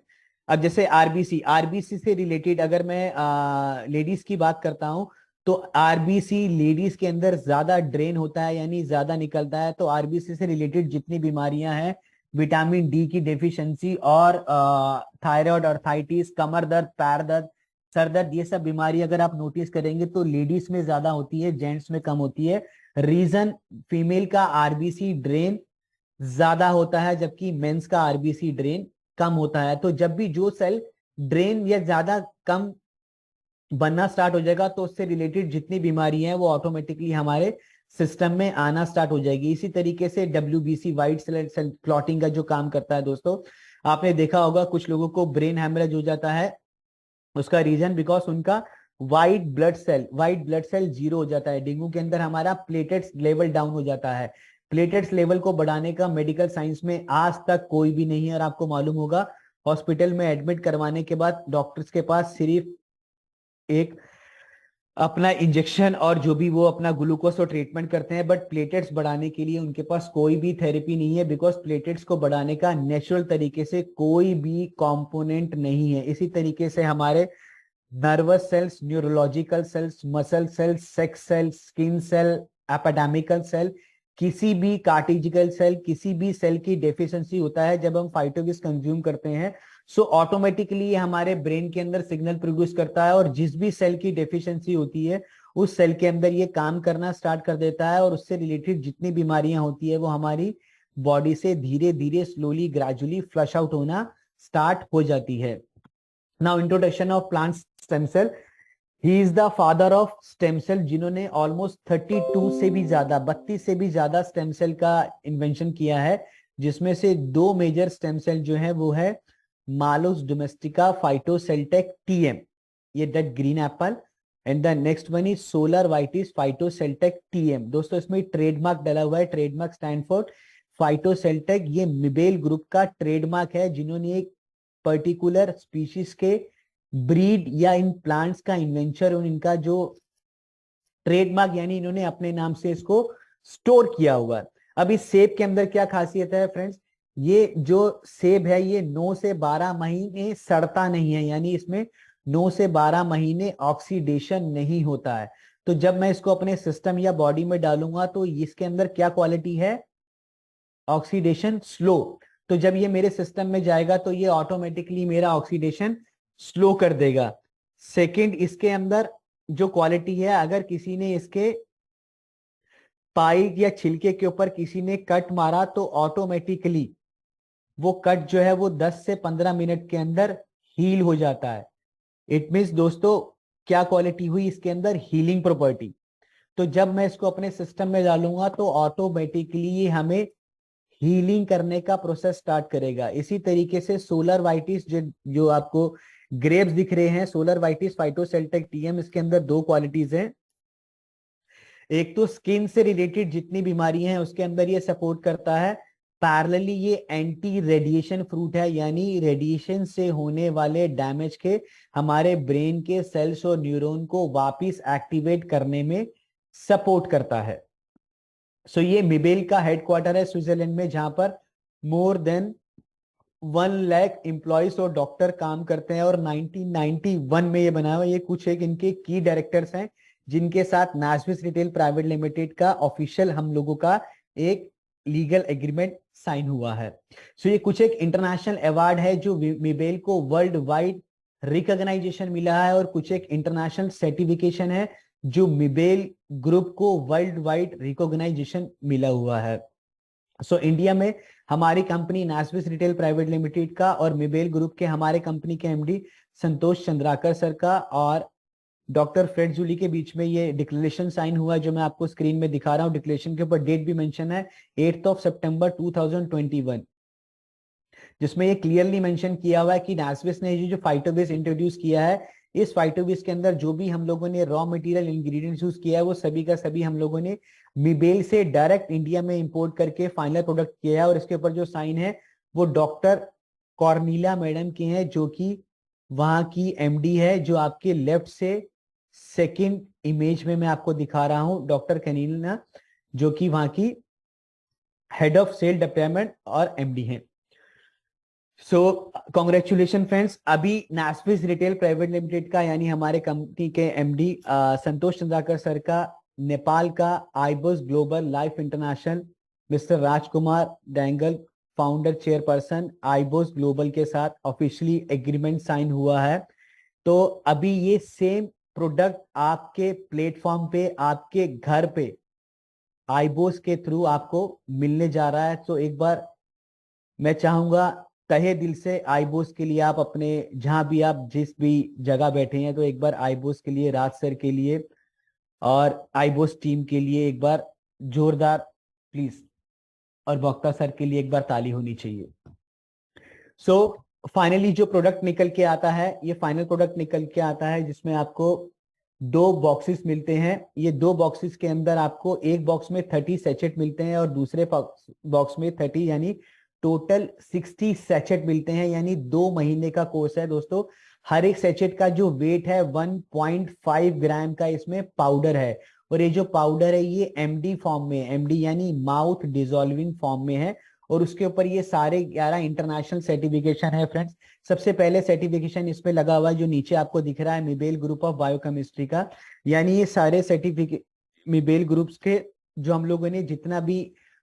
[SPEAKER 2] अब जैसे आरबीसी, आरबीसी से रिलेटेड अगर मैं लेडीज की बात करता हूं तो आरबीसी लेडीज के अंदर ज्यादा ड्रेन होता है, यानी ज्यादा निकलता है। तो आरबीसी से रिलेटेड जितनी बीमारियां हैं, विटामिन डी की डेफिशिएंसी और थायराइड, अर्थाइटिस, कमर दर्द, पैर दर्द, सर दर्द, ये सब बीमारी अगर आप नोटिस करेंगे तो लेडीज में ज्यादा होती है, जेंट्स में कम होती है। रीजन, फीमेल का आरबीसी ड्रेन ज्यादा होता है जबकि मेंस का आरबीसी ड्रेन कम होता है। तो जब भी जो सेल ड्रेन या ज्यादा कम बनना स्टार्ट हो जाएगा तो उससे रिलेटेड जितनी बीमारी हैं वो ऑटोमेटिकली हमारे सिस्टम में आना स्टार्ट हो जाएगी। इसी तरीके से डब्ल्यूबीसी व्हाइट सेल क्लॉटिंग का जो काम करता है दोस्तों, आपने देखा होगा कुछ लोगों को ब्रेन हेमरेज हो जाता है। उसका रीजन बिकॉज उनका व्हाइट ब्लड सेल जीरो हो जाता है। डेंगू के अंदर हमारा प्लेटेट्स लेवल डाउन हो जाता है। प्लेटेट्स लेवल को बढ़ाने का मेडिकल साइंस में आज तक कोई भी नहीं है। और आपको मालूम होगा हॉस्पिटल में एडमिट करवाने के बाद डॉक्टर्स के पास सिर्फ एक अपना इंजेक्शन और जो भी वो अपना ग्लूकोज और ट्रीटमेंट करते हैं, बट प्लेटेट्स बढ़ाने के लिए उनके पास कोई भी थेरेपी नहीं है, बिकॉज प्लेटेट्स को बढ़ाने का नेचुरल तरीके से कोई भी कंपोनेंट नहीं है। इसी तरीके से हमारे nervous cells, neurological cells, muscle cells, sex cells, skin cell, epidemical cell, किसी भी कार्टिजिकल सेल, किसी भी सेल की डेफिशिएंसी होता है जब हम फाइटोविस कंज्यूम करते हैं। सो ऑटोमेटिकली हमारे ब्रेन के अंदर सिग्नल प्रोड्यूस करता है और जिस भी सेल की डेफिशिएंसी होती है उस सेल के अंदर ये काम करना स्टार्ट कर देता है और उससे रिलेटेड जितनी बीमारियां होती है वो हमारी बॉडी से धीरे धीरे, स्लोली, ग्रेजुअली फ्लश आउट होना स्टार्ट हो जाती है। Now introduction of plant stem cell. He is the father of stem cell, जिन्होंने ऑलमोस्ट 32 से भी ज्यादा, 32 से भी ज्यादा स्टेम सेल का इन्वेंशन किया है, जिसमें से 2 मेजर स्टेम सेल जो है वो है मालुस डोमेस्टिका फाइटोसेल्टेक टीएम, ये that green apple, and the next one is Solar Vitis PhytoCellTec TM. दोस्तों इसमें ट्रेडमार्क डला हुआ है, ट्रेडमार्क स्टैंड फॉर फाइटोसेल्टेक। ये मिबेल ग्रुप का ट्रेडमार्क है, जिन्होंने एक पर्टिकुलर स्पीशीज के ब्रीड या इन प्लांट्स का इन्वेंशन और इनका जो ट्रेडमार्क, यानी इन्होंने अपने नाम से इसको स्टोर किया हुआ है। अब इस सेब के अंदर क्या खासियत है फ्रेंड्स, ये जो सेब है ये 9 से 12 महीने सड़ता नहीं है, यानी इसमें 9 से 12 महीने ऑक्सीडेशन नहीं होता है। तो जब मैं इसको अपने सिस्टम या बॉडी में डालूंगा तो इसके अंदर क्या क्वालिटी है, ऑक्सीडेशन स्लो। तो जब ये मेरे सिस्टम में जाएगा तो ये ऑटोमेटिकली मेरा ऑक्सीडेशन स्लो कर देगा। सेकंड, इसके अंदर जो क्वालिटी है, अगर किसी ने इसके पाई या छिलके के ऊपर किसी ने कट मारा तो ऑटोमेटिकली वो कट जो है वो 10 से 15 मिनट के अंदर हील हो जाता है। इट मीन्स दोस्तों क्या क्वालिटी हुई इसके अंदर, हीलिंग प्रॉपर्टी। तो जब मैं इसको अपने सिस्टम में डालूंगा तो ऑटोमेटिकली ये हमें हीलिंग करने का प्रोसेस स्टार्ट करेगा। इसी तरीके से सोलर वाइटिस जो आपको ग्रेप्स दिख रहे हैं, सोलर वाइटिस फाइटोसेल्टेक टीएम, इसके अंदर 2 क्वालिटीज हैं। एक तो स्किन से रिलेटेड जितनी बीमारियां हैं उसके अंदर ये सपोर्ट करता है, पैरेलली ये एंटी रेडिएशन फ्रूट है, यानी रेडिएशन से होने वाले डैमेज के हमारे ब्रेन के सेल्स और न्यूरॉन को वापस एक्टिवेट करने में सपोर्ट करता है। सो ये मिबेल का हेडक्वार्टर है स्विट्जरलैंड में, जहां पर मोर देन 1 लाख एम्प्लॉयज और डॉक्टर काम करते हैं, और 1991 में ये बना हुआ। ये कुछ एक इनके की डायरेक्टर्स हैं जिनके साथ नास्विस रिटेल प्राइवेट लिमिटेड का ऑफिशियल हम लोगों का एक लीगल एग्रीमेंट साइन हुआ है। सो ये कुछ एक इंटरनेशनल अवार्ड है जो मिबेल को वर्ल्ड वाइड रिकॉग्नाइजेशन मिला है, और कुछ एक इंटरनेशनल सर्टिफिकेशन है जो मिबेल ग्रुप को वर्ल्ड वाइड रिकॉग्नाइजेशन मिला हुआ है। सो इंडिया में हमारी कंपनी नास्विस रिटेल प्राइवेट लिमिटेड का और मिबेल ग्रुप के हमारे कंपनी के एमडी संतोष चंद्राकर सर का और डॉक्टर फ्रेड जूली के बीच में ये डिक्लेरेशन साइन हुआ, जो मैं आपको स्क्रीन में दिखा रहा हूँ। डिक्लेरेशन के ऊपर डेट भी मेंशन है 8 सितंबर 2021, जिसमें ये क्लियरली मेंशन किया हुआ है कि नास्विस ने जो फाइटोबिस इंट्रोड्यूस किया है, इस फाइटोबिस के अंदर जो भी हम लोगों ने रॉ मटेरियल इंग्रेडिएंट्स यूज किया है वो सभी का सभी हम लोगों ने मिबेल से डायरेक्ट इंडिया में इंपोर्ट करके फाइनल प्रोडक्ट किया है। और इसके ऊपर जो साइन है वो डॉक्टर कॉर्नीला मैडम के हैं, जो कि वहां की एमडी है, जो आपके लेफ्ट से सेकंड इमेज में मैं आपको दिखा रहा हूं, डॉक्टर कॉर्नीला, जो कि वहां की हेड ऑफ सेल डिपार्टमेंट और एमडी हैं। So congratulation friends. अभी नास्विस रिटेल प्राइवेट लिमिटेड का यानी हमारे कंपनी के एमडी संतोष चंद्राकर सर का नेपाल का आईबोस ग्लोबल लाइफ इंटरनेशनल मिस्टर राजकुमार डेंगल फाउंडर चेयरपर्सन आईबोस ग्लोबल के साथ ऑफिशियली एग्रीमेंट साइन हुआ है। तो अभी ये सेम प्रोडक्ट आपके प्लेटफॉर्म पे, आपके घर पे आईबोस के थ्रू आपको मिलने जा रहा है। तो एक बार मैं चाहूंगा तहे दिल से आईबोस के लिए आप अपने जहां भी आप जिस भी जगह बैठे हैं, तो एक बार आईबोस के लिए, राज सर के लिए और आईबोस टीम के लिए एक बार जोरदार प्लीज, और वक्ता सर के लिए एक बार ताली होनी चाहिए। सो फाइनली जो प्रोडक्ट निकल के आता है, ये फाइनल प्रोडक्ट निकल के आता है जिसमें आपको 2 बॉक्सेस मिलते हैं। ये 2 बॉक्सेस के अंदर आपको एक बॉक्स में 30 सैचेट मिलते हैं और दूसरे बॉक्स में 30 यानी टोटल 60 सैचेट मिलते हैं, यानी 2 महीने का कोर्स है दोस्तों। हर एक सैचेट का जो वेट है 1.5 ग्राम का इसमें पाउडर है, और ये जो पाउडर है ये एमडी फॉर्म में, एमडी यानी माउथ डिसॉल्विंग फॉर्म में है, और उसके ऊपर ये सारे 11 इंटरनेशनल सर्टिफिकेशन है फ्रेंड्स। सबसे पहले सर्टिफिकेशन इसमें लगा हुआ है जो नीचे आपको दिख रहा है, मिबेल ग्रुप ऑफ बायोकेमिस्ट्री का, यानी ये सारे सर्टिफिकेट मिबेल ग्रुप्स के जो हम लोगों ने जितना भी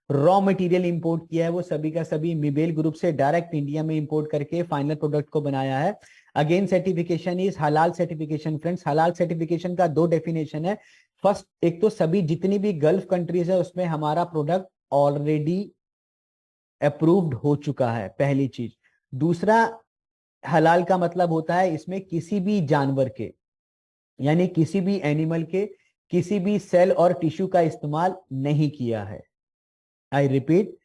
[SPEAKER 2] रॉ मटेरियल इंपोर्ट किया है वो सभी का सभी मिबेल ग्रुप से डायरेक्ट इंडिया में इंपोर्ट करके फाइनल प्रोडक्ट को बनाया है। अगेन सर्टिफिकेशन इज हलाल सर्टिफिकेशन फ्रेंड्स। हलाल सर्टिफिकेशन का 2 डेफिनेशन है। फर्स्ट, एक तो सभी जितनी भी गल्फ कंट्रीज है उसमें हमारा प्रोडक्ट ऑलरेडी अप्रूव्ड हो चुका है, पहली चीज। दूसरा, हलाल का मतलब होता है इसमें किसी भी जानवर के यानी किसी भी एनिमल के किसी भी सेल और टिश्यू का इस्तेमाल नहीं किया है। आई रिपीट,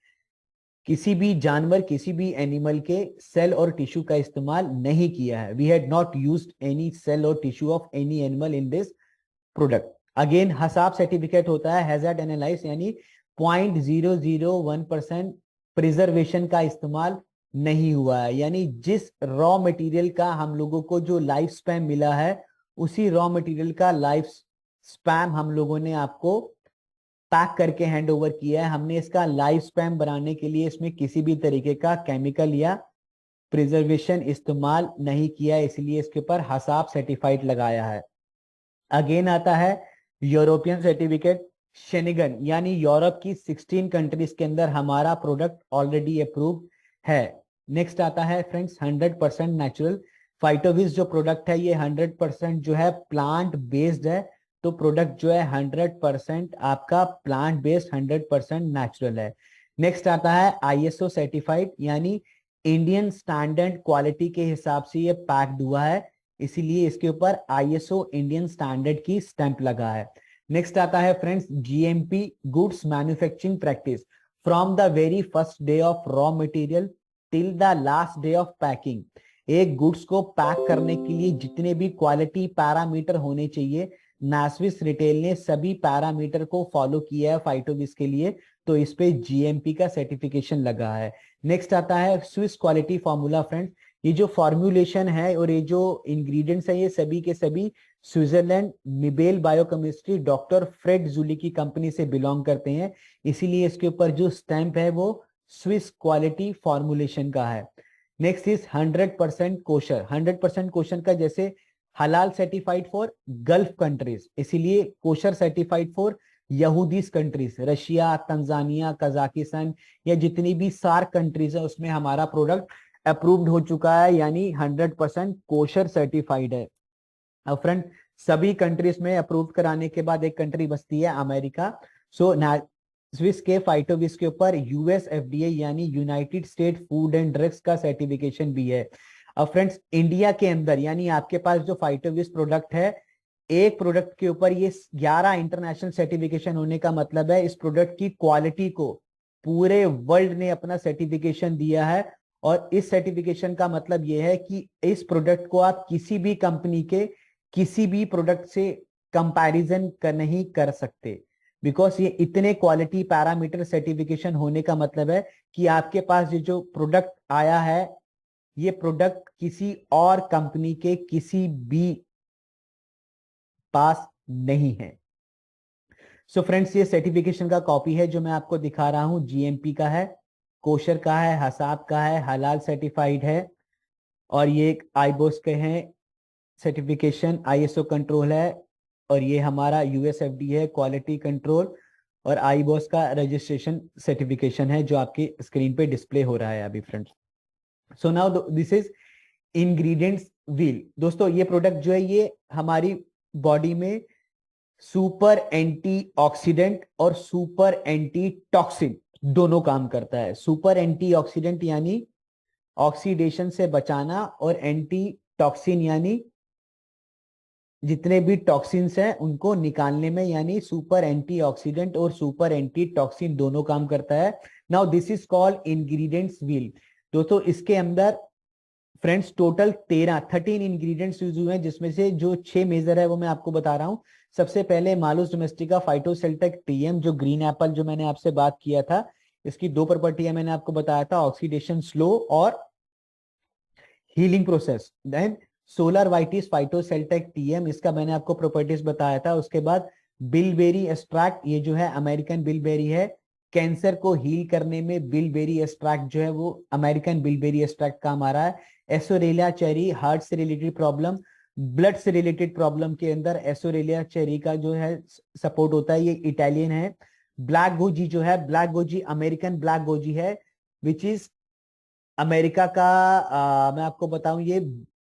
[SPEAKER 2] किसी भी जानवर, किसी भी एनिमल के सेल और टिश्यू का इस्तेमाल नहीं किया है। We had not used any cell और tissue of any animal in this product. Again हसाब सर्टिफिकेट होता है हैजार्ड एनालाइज, यानी 0.001% प्रिजर्वेशन का इस्तेमाल नहीं हुआ है, यानी जिस रॉ मटेरियल का हम लोगों को जो लाइफ स्पैन मिला है उसी रॉ मटेरियल का लाइफ स्पैन हम लोगों ने आपको पैक करके हैंड ओवर किया है। हमने इसका लाइफ स्पैन बनाने के लिए इसमें किसी भी तरीके का केमिकल या प्रिजर्वेशन इस्तेमाल नहीं किया, इसलिए इसके ऊपर हसाब सर्टिफाइड लगाया है। अगेन आता है यूरोपियन सर्टिफिकेट शेनिगन, यानी यूरोप की 16 कंट्रीज के अंदर हमारा प्रोडक्ट ऑलरेडी अप्रूव है। नेक्स्ट आता है फ्रेंड्स 100% नेचुरल फाइटोविस। जो प्रोडक्ट है ये 100% जो है प्लांट बेस्ड है, तो प्रोडक्ट जो है 100% आपका प्लांट बेस्ड 100% नेचुरल है। नेक्स्ट आता है आईएसओ सर्टिफाइड, यानी इंडियन स्टैंडर्ड क्वालिटी के हिसाब से ये पैक्ड हुआ है, इसीलिए इसके ऊपर आईएसओ इंडियन स्टैंडर्ड की स्टैंप लगा है। नेक्स्ट आता है friends GMP goods manufacturing practice from the very first day of raw material till the last day of packing. एक गुड्स को पैक करने के लिए जितने भी क्वालिटी पैरामीटर होने चाहिए, नास्विस रिटेल ने सभी पैरामीटर को फॉलो किया है फाइटोविस के लिए। तो इस पे जीएमपी का सर्टिफिकेशन लगा है। नेक्स्ट आता है स्विस क्वालिटी फॉर्मूला फ्रेंड्स। ये जो फॉर्मुलेशन है और ये जो इंग्रेडिएंट्स है ये सभी के सभी Switzerland Mibelle biochemistry doctor Fred Zulli की कंपनी से बिलोंग करते हैं, इसीलिए इसके ऊपर जो स्टैंप है वो स्विस क्वालिटी फॉर्मुलेशन का है। Next is 100% kosher. 100% कोशर का जैसे हलाल सर्टिफाइड फॉर गल्फ कंट्रीज, इसीलिए कोशर सर्टिफाइड फॉर यहूदीज कंट्रीज, रशिया, तंजानिया, कजाकिस्तान या जितनी भी सार्क कंट्रीज है उसमें हमारा प्रोडक्ट अप्रूव्ड हो चुका है, यानी 100% कोशर सर्टिफाइड है। अब फ्रेंड सभी कंट्रीज में अप्रूव कराने के बाद एक कंट्री बचती है अमेरिका। सो स्विस के फाइटोविस के ऊपर यूएस एफडीए यानी United state food and drugs का सर्टिफिकेशन भी है। अब फ्रेंड्स इंडिया के अंदर यानी आपके पास जो फाइटोविस प्रोडक्ट है, एक प्रोडक्ट के ऊपर ये 11 इंटरनेशनल सर्टिफिकेशन होने का मतलब है इस प्रोडक्ट की क्वालिटी को पूरे वर्ल्ड ने अपना सर्टिफिकेशन दिया है। और इस सर्टिफिकेशन का मतलब यह है कि इस प्रोडक्ट को आप किसी भी कंपनी के किसी भी प्रोडक्ट से कंपैरिजन नहीं कर सकते, बिकॉज ये इतने क्वालिटी पैरामीटर सर्टिफिकेशन होने का मतलब है कि आपके पास ये जो प्रोडक्ट आया है ये प्रोडक्ट किसी और कंपनी के किसी भी पास नहीं है। सो फ्रेंड्स ये सर्टिफिकेशन का कॉपी है जो मैं आपको दिखा रहा हूं, जीएमपी का है, कोशर का है, हसाब का है, हलाल सर्टिफाइड है, और ये एक आईबोस के हैं सर्टिफिकेशन, आईएसओ कंट्रोल है, और ये हमारा यूएसएफडी है क्वालिटी कंट्रोल, और आईबोस का रजिस्ट्रेशन सर्टिफिकेशन है जो आपकी स्क्रीन पे डिस्प्ले हो रहा है अभी friends. So now this is ingredients wheel. दोस्तों ये प्रोडक्ट जो है ये हमारी बॉडी में सुपर एंटीऑक्सीडेंट और सुपर एंटी टॉक्सिन दोनों काम करता है। सुपर एंटीऑक्सीडेंट यानी ऑक्सीडेशन से बचाना, और एंटी टॉक्सिन यानी जितने भी टॉक्सिन्स हैं उनको निकालने में, यानी सुपर एंटीऑक्सीडेंट और सुपर एंटी टॉक्सिन दोनों काम करता है। Now this is called ingredients wheel. दोस्तों इसके अंदर फ्रेंड्स टोटल 13 इंग्रेडिएंट्स यूज हुए हैं, जिसमें से जो 6 मेजर है वो मैं आपको बता रहा हूं। सबसे पहले मालूस डोमेस्टिका फाइटोसेल्टेक टीएम, जो ग्रीन एप्पल जो मैंने आपसे बात किया था, इसकी 2 प्रॉपर्टी मैंने आपको बताया था, ऑक्सीडेशन स्लो और healing process. Then Solar Vitis PhytoCellTec TM, इसका मैंने आपको प्रॉपर्टीज बताया था। उसके बाद बिलबेरी एक्सट्रैक्ट, ये जो है अमेरिकन बिलबेरी है, कैंसर को हील करने में बिलबेरी एक्सट्रैक्ट जो है वो अमेरिकन बिलबेरी एक्सट्रैक्ट काम आ रहा है। एसोरेलिया चेरी, हार्ट से रिलेटेड प्रॉब्लम, ब्लड से रिलेटेड प्रॉब्लम के अंदर एसोरेलिया चेरी का जो है सपोर्ट होता है, ये इटालियन है। ब्लैक गोजी जो है, black goji American black goji है, विच इज अमेरिका का। मैं आपको बताऊं ये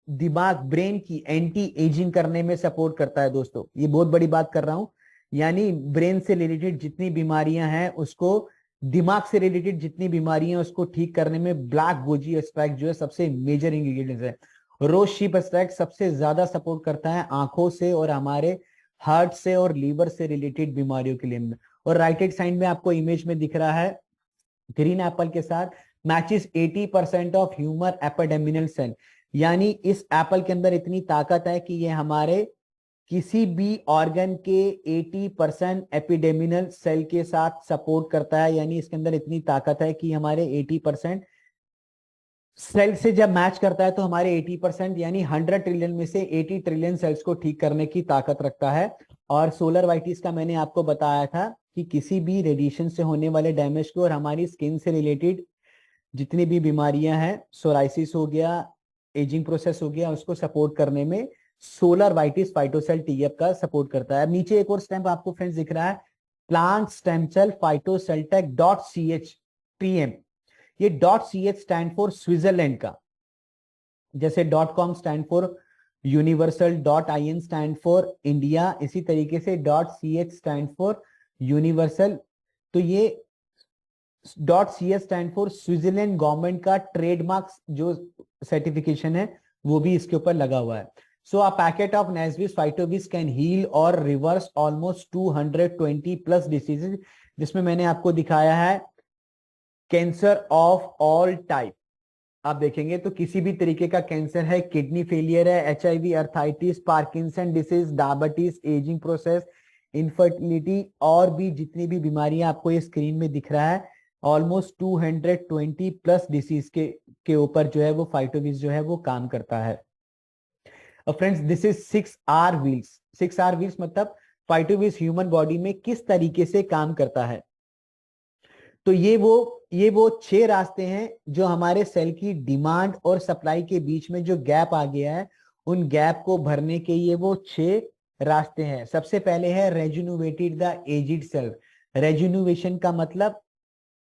[SPEAKER 2] दिमाग ब्रेन की एंटी एजिंग करने में सपोर्ट करता है। दोस्तों ये बहुत बड़ी बात कर रहा हूं, यानी ब्रेन से रिलेटेड जितनी बीमारियां हैं उसको, दिमाग से रिलेटेड जितनी बीमारियां हैं उसको ठीक करने में ब्लैक गोजी एक्सट्रैक्ट जो है सबसे मेजर इंग्रेडिएंट्स है। रोज शीप एक्सट्रैक्ट सबसे ज्यादा सपोर्ट करता है आंखों से और हमारे हार्ट से और लीवर से रिलेटेड बीमारियों के लिए। और राइट हैंड साइड में आपको इमेज में दिख रहा है ग्रीन एप्पल के साथ मैचेस 80% ऑफ ह्यूमर एपिडेमिनल सेल, यानी इस एप्पल के अंदर इतनी ताकत है कि ये हमारे किसी भी ऑर्गन के 80% एपिडेमिनल सेल के साथ सपोर्ट करता है, यानी इसके अंदर इतनी ताकत है कि हमारे 80% सेल से जब मैच करता है तो हमारे 80% यानी 100 ट्रिलियन में से 80 ट्रिलियन सेल्स को ठीक करने की ताकत रखता है। और सोलर वाइटिस का मैंने आपको बताया था कि किसी भी रेडिएशन से होने वाले डैमेज को और हमारी स्किन से रिलेटेड जितनी भी बीमारियां हैं, सोराइसिस हो गया, एजिंग प्रोसेस हो गया, उसको सपोर्ट करने में सोलर वाइटिस फाइटोसेल टीएफ का सपोर्ट करता है। नीचे एक और स्टैंप आपको फ्रेंड्स दिख रहा है, plant stem cell PhytoCellTec .ch TM. ये .ch स्टैंड फॉर स्विट्जरलैंड का, जैसे .com stand for universal, .in stand for India, इसी तरीके से .ch स्टैंड फॉर यूनिवर्सल। तो ये .cs stand for Switzerland government का ट्रेडमार्क जो सर्टिफिकेशन है वो भी इसके ऊपर लगा हुआ है। So a packet of Naswiss Phytovis can heal और रिवर्स ऑलमोस्ट 220 प्लस डिसीजेज, जिसमें मैंने आपको दिखाया है कैंसर ऑफ ऑल टाइप। आप देखेंगे तो किसी भी तरीके का कैंसर है, किडनी फेलियर है, HIV, arthritis, Parkinson disease, diabetes, ageing process, infertility और भी जितनी भी बीमारियां आपको ये स्क्रीन में दिख रहा है, ऑलमोस्ट 220 प्लस डिसीज के ऊपर जो है वो फाइटोविज जो है वो काम करता है। Friends this is 6R wheels. 6R wheels मतलब फाइटोविज ह्यूमन बॉडी में किस तरीके से काम करता है। तो ये वो 6 रास्ते हैं जो हमारे सेल की डिमांड और सप्लाई के बीच में जो गैप आ गया है, उन गैप को भरने के ये वो 6 रास्ते हैं। सबसे पहले है रेजुनुवेटेड द एजिड सेल। रेजुनुवेशन का मतलब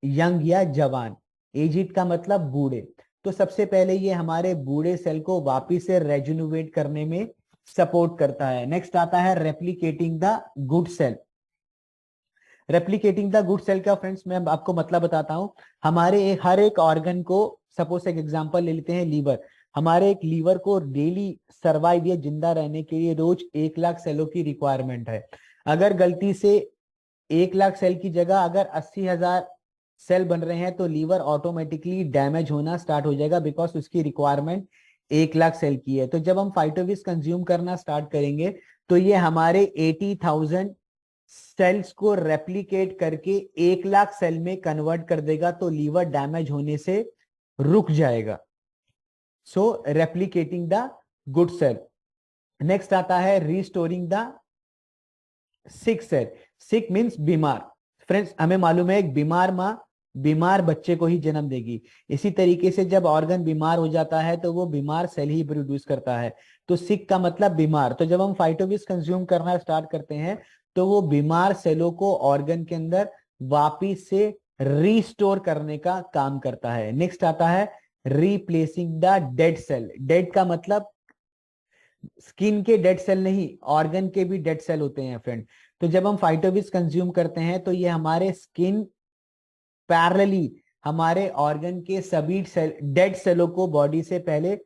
[SPEAKER 2] यंग या जवान, एजिड का मतलब बूढ़े। तो सबसे पहले ये हमारे बूढ़े सेल को वापिस से रेजुनुवेट करने में सपोर्ट करता है। नेक्स्ट आता है replicating the good cell. Replicating the good cell का फ्रेंड्स मैं आपको मतलब बताता हूं। हमारे हर एक ऑर्गन को, सपोज एक एग्जांपल ले लेते हैं लीवर। हमारे एक लीवर को डेली सर्वाइव या जिंदा रहने के लिए रोज 1 लाख सेलों की रिक्वायरमेंट है। अगर गलती से 1 लाख सेल की जगह अगर 80,000 सेल बन रहे हैं तो लीवर ऑटोमेटिकली डैमेज होना स्टार्ट हो जाएगा, बिकॉज उसकी रिक्वायरमेंट 1 लाख सेल की है। तो जब हम फाइटोविज कंज्यूम करना स्टार्ट करेंगे तो ये हमारे 80,000 सेल्स को रेप्लिकेट करके 1 लाख सेल में कन्वर्ट कर देगा, तो लीवर डैमेज होने से रुक जाएगा। So replicating the good cell. Next आता है restoring the sick cell. Sick means बीमार। फ्रेंड्स हमें मालूम है एक बीमार माँ बीमार बच्चे को ही जन्म देगी। इसी तरीके से जब ऑर्गन बीमार हो जाता है तो वो बीमार सेल ही प्रोड्यूस करता है। तो सिक का मतलब बीमार। तो जब हम फाइटोविज कंज्यूम करना स्टार्ट करते हैं तो वो बीमार सेलों को ऑर्गन के अंदर वापिस से रिस्टोर करने का काम करता है। नेक्स्ट आता है replacing the dead cell. Dead का मतलब स्किन के डेड सेल नहीं, ऑर्गन के भी डेड सेल होते हैं फ्रेंड। तो जब हम फाइटोविज कंज्यूम करते हैं तो ये हमारे स्किन पैरेलली हमारे ऑर्गन के सभी सेल डेड सेलों को बॉडी से पहले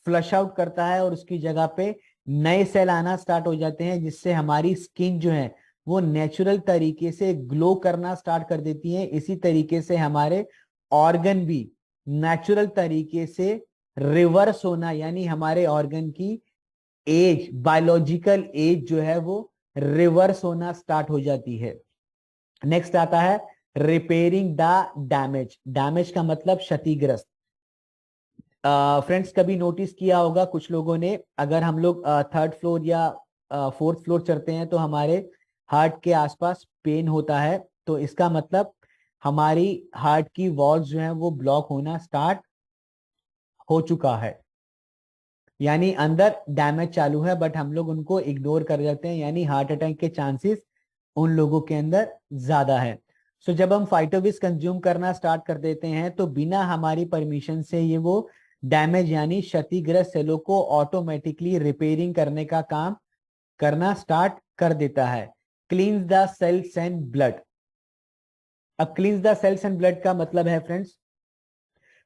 [SPEAKER 2] फ्लश आउट करता है और उसकी जगह पे नए सेल आना स्टार्ट हो जाते हैं, जिससे हमारी स्किन जो है वो नेचुरल तरीके से ग्लो करना स्टार्ट कर देती है। इसी तरीके से हमारे ऑर्गन भी नेचुरल तरीके से रिवर्स होना, यानी हमारे ऑर्गन की एज, बायोलॉजिकल एज जो है वो रिवर्स होना स्टार्ट हो जाती है। नेक्स्ट आता है रिपेयरिंग द डैमेज। डैमेज का मतलब क्षतिग्रस्त। फ्रेंड्स कभी नोटिस किया होगा कुछ लोगों ने, अगर हम लोग 3rd फ्लोर या 4th फ्लोर चढ़ते हैं तो हमारे हार्ट के आसपास पेन होता है। तो इसका मतलब हमारी हार्ट की वॉल्स जो है वो ब्लॉक होना स्टार्ट हो चुका है, यानी अंदर डैमेज चालू है, बट हम लोग उनको इग्नोर कर जाते हैं, यानी हार्ट अटैक के चांसेस उन लोगों के अंदर ज्यादा है। सो जब हम फाइटोविज कंज्यूम करना स्टार्ट कर देते हैं तो बिना हमारी परमिशन से ये वो डैमेज यानी क्षतिग्रस्त सेलों को ऑटोमेटिकली रिपेयरिंग करने का काम करना स्टार्ट कर देता है। Cleanse the cells and blood. अब cleanse the cells and blood का मतलब है फ्रेंड्स,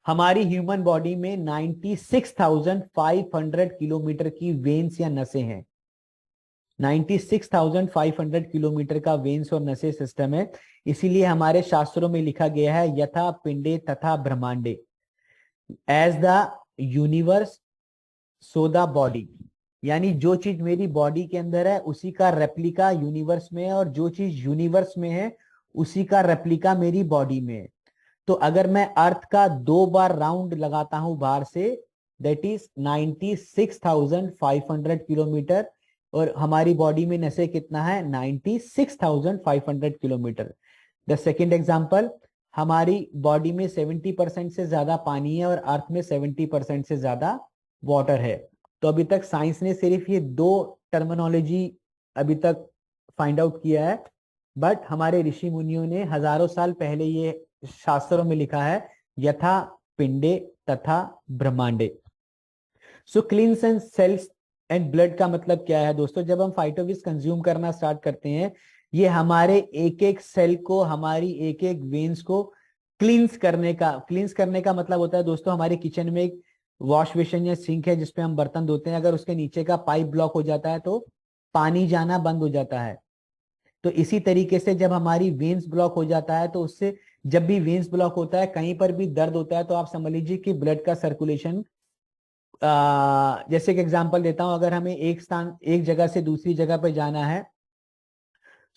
[SPEAKER 2] हमारी ह्यूमन बॉडी में 96,500 किलोमीटर की वेन्स या नसें हैं। 96,500 किलोमीटर का वेन्स और नसें सिस्टम है। इसीलिए हमारे शास्त्रों में लिखा गया है यथा पिंडे तथा ब्रह्मांडे, as the universe so the body. यानी जो चीज मेरी बॉडी के अंदर है उसी का रेप्लिका यूनिवर्स में है, और जो चीज यूनिवर्स में है उसी का रेप्लिका मेरी बॉडी में है। तो अगर मैं अर्थ का 2 बार राउंड लगाता हूं बाहर से, दैट इज 96,500 किलोमीटर, और हमारी बॉडी में नसें कितना है 96,500 किलोमीटर। द सेकेंड एग्जाम्पल, हमारी बॉडी में 70% से ज्यादा पानी है और अर्थ में 70% से ज्यादा वाटर है। तो अभी तक साइंस ने सिर्फ ये 2 टर्मिनोलॉजी अभी तक फाइंड आउट किया है, बट हमारे ऋषि मुनियों ने हजारों साल पहले ये शास्त्रों में लिखा है यथा पिंडे तथा ब्रह्मांडे। So cleanse and cells and blood का मतलब क्या है दोस्तों, जब हम फाइटोविज कंज्यूम करना स्टार्ट करते हैं ये हमारे एक एक सेल को, हमारी एक एक वेन्स को क्लींस करने का मतलब होता है दोस्तों, हमारे किचन में एक वॉश बेसिन या सिंक है जिसपे हम बर्तन धोते हैं, अगर उसके नीचे का पाइप ब्लॉक हो जाता है तो पानी जाना बंद हो जाता है। तो इसी तरीके से जब हमारी वेन्स ब्लॉक हो जाता है तो उससे, जब भी वेन्स ब्लॉक होता है कहीं पर भी दर्द होता है तो आप समझ लीजिए कि ब्लड का सर्कुलेशन, जैसे कि एग्जांपल देता हूं, अगर हमें एक जगह से दूसरी जगह पे जाना है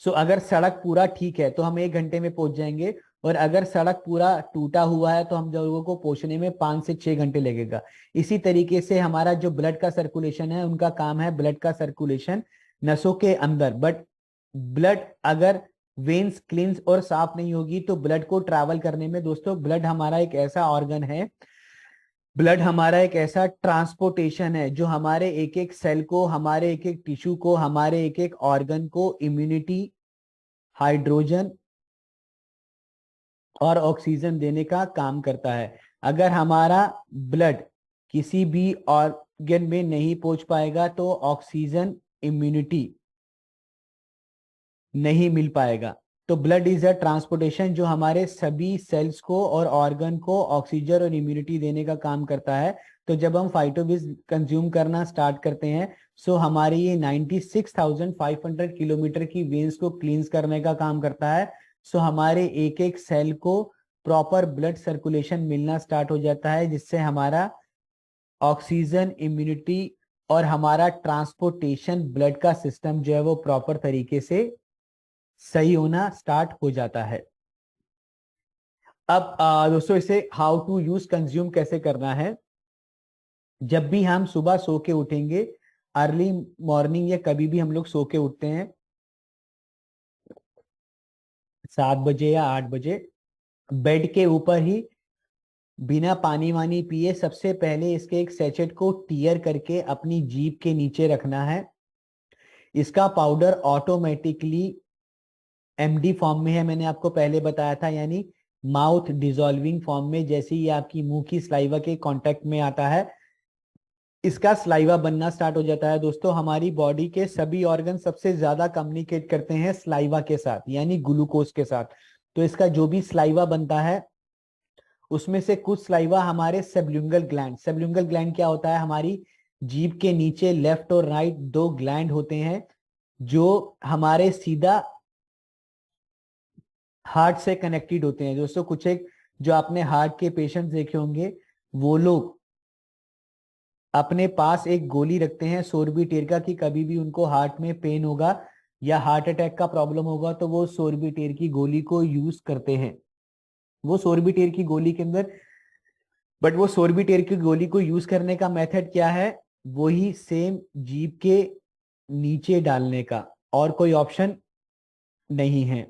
[SPEAKER 2] सो अगर सड़क पूरा ठीक है तो हम 1 घंटे में पहुंच जाएंगे, और अगर सड़क पूरा टूटा हुआ है तो हम लोगों को पहुंचने में 5 से 6 घंटे लगेगा। इसी तरीके से हमारा जो ब्लड का सर्कुलेशन है, उनका काम है ब्लड का सर्कुलेशन नसों के अंदर। बट ब्लड अगर वेन्स क्लींस और साफ नहीं होगी तो ब्लड को ट्रैवल करने में, दोस्तों ब्लड हमारा एक ऐसा ऑर्गन है, ब्लड हमारा एक ऐसा ट्रांसपोर्टेशन है जो हमारे एक एक सेल को, हमारे एक एक टिश्यू को, हमारे एक एक ऑर्गन को इम्यूनिटी, हाइड्रोजन और ऑक्सीजन देने का काम करता है। अगर हमारा ब्लड किसी भी ऑर्गन में नहीं पहुंच पाएगा तो ऑक्सीजन, इम्यूनिटी नहीं मिल पाएगा। तो ब्लड इज अ ट्रांसपोर्टेशन जो हमारे सभी सेल्स को और ऑर्गन को ऑक्सीजन और इम्यूनिटी देने का काम करता है। तो जब हम फाइटोविज कंज्यूम करना स्टार्ट करते हैं, सो हमारे ये 96,500 किलोमीटर की वेन्स को क्लींस करने का काम करता है। सो हमारे एक एक सेल को प्रॉपर ब्लड सर्कुलेशन मिलना स्टार्ट हो जाता है, जिससे हमारा ऑक्सीजन, इम्यूनिटी और हमारा ट्रांसपोर्टेशन ब्लड का सिस्टम जो है वो प्रॉपर तरीके से सही होना स्टार्ट हो जाता है। अब दोस्तों इसे हाउ टू यूज, कंज्यूम कैसे करना है। जब भी हम सुबह सो के उठेंगे, अर्ली मॉर्निंग या कभी भी हम लोग सो के उठते हैं 7 बजे या 8 बजे, बेड के ऊपर ही बिना पानी वानी पिए सबसे पहले इसके एक सैचेट को टीयर करके अपनी जीभ के नीचे रखना है। इसका पाउडर ऑटोमेटिकली एमडी फॉर्म में है, मैंने आपको पहले बताया था, यानी माउथ डिसॉल्विंग फॉर्म में। जैसे ही आपकी मुंह की स्लाइवा के कांटेक्ट में आता है, इसका स्लाइवा बनना स्टार्ट हो जाता है। दोस्तों हमारी बॉडी के सभी ऑर्गन सबसे ज्यादा कम्युनिकेट करते हैं स्लाइवा के साथ, यानी ग्लूकोज के साथ। तो इसका जो भी स्लाइवा बनता है उसमें से कुछ स्लाइवा हमारे सबल्यूंगल ग्लैंड, सबल्यूंगल ग्लैंड क्या होता है, हमारी जीभ के नीचे लेफ्ट और राइट 2 ग्लैंड होते हैं जो हमारे सीधा हार्ट से कनेक्टेड होते हैं। दोस्तों कुछ एक जो आपने हार्ट के पेशेंट देखे होंगे, वो लोग अपने पास एक गोली रखते हैं सोर्बिटेर की, कभी भी उनको हार्ट में पेन होगा या हार्ट अटैक का प्रॉब्लम होगा तो वो सोर्बिटेर की गोली को यूज करते हैं। वो सोर्बिटेर की गोली के अंदर, बट वो सोर्बिटेर की गोली को यूज करने का मेथड क्या है, वही सेम जीभ के नीचे डालने का, और कोई ऑप्शन नहीं है।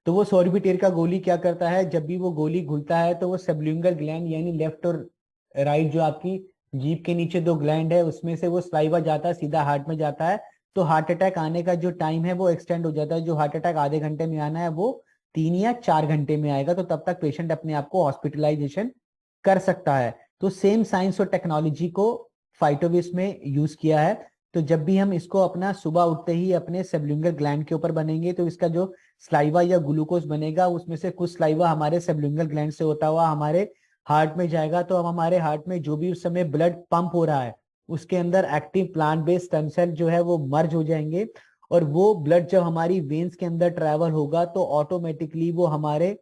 [SPEAKER 2] तो वो सोर्बिटेर का गोली क्या करता है, जब भी वो गोली घुलता है तो वो सबल्यूंगल ग्लैंड यानी लेफ्ट और राइट जो आपकी जीभ के नीचे 2 ग्लैंड है उसमें से वो स्लाइवा जाता है, सीधा हार्ट में जाता है। तो हार्ट अटैक आने का जो टाइम है वो एक्सटेंड हो जाता है। जो हार्ट अटैक आधे घंटे में आना है वो 3 या 4 घंटे में आएगा। तो तब तक पेशेंट अपने आप को हॉस्पिटलाइजेशन कर सकता है। तो सेम साइंस और टेक्नोलॉजी को फाइटोविस में यूज किया है। तो जब भी हम इसको अपना सुबह उठते ही अपने सबल्यूंगल ग्लैंड के ऊपर बनेंगे तो इसका जो स्लाइवा या ग्लूकोज बनेगा उसमें से कुछ स्लाइवा हमारे सबल्यूंगल ग्लैंड से होता हुआ हमारे हार्ट में जाएगा। तो अब हमारे हार्ट में जो भी उस समय ब्लड पंप हो रहा है उसके अंदर active plant based stem cell जो है वो मर्ज हो जाएंगे, और वो ब्लड जब हमारी वेन्स के अंदर ट्रेवल होगा तो ऑटोमेटिकली वो हमारे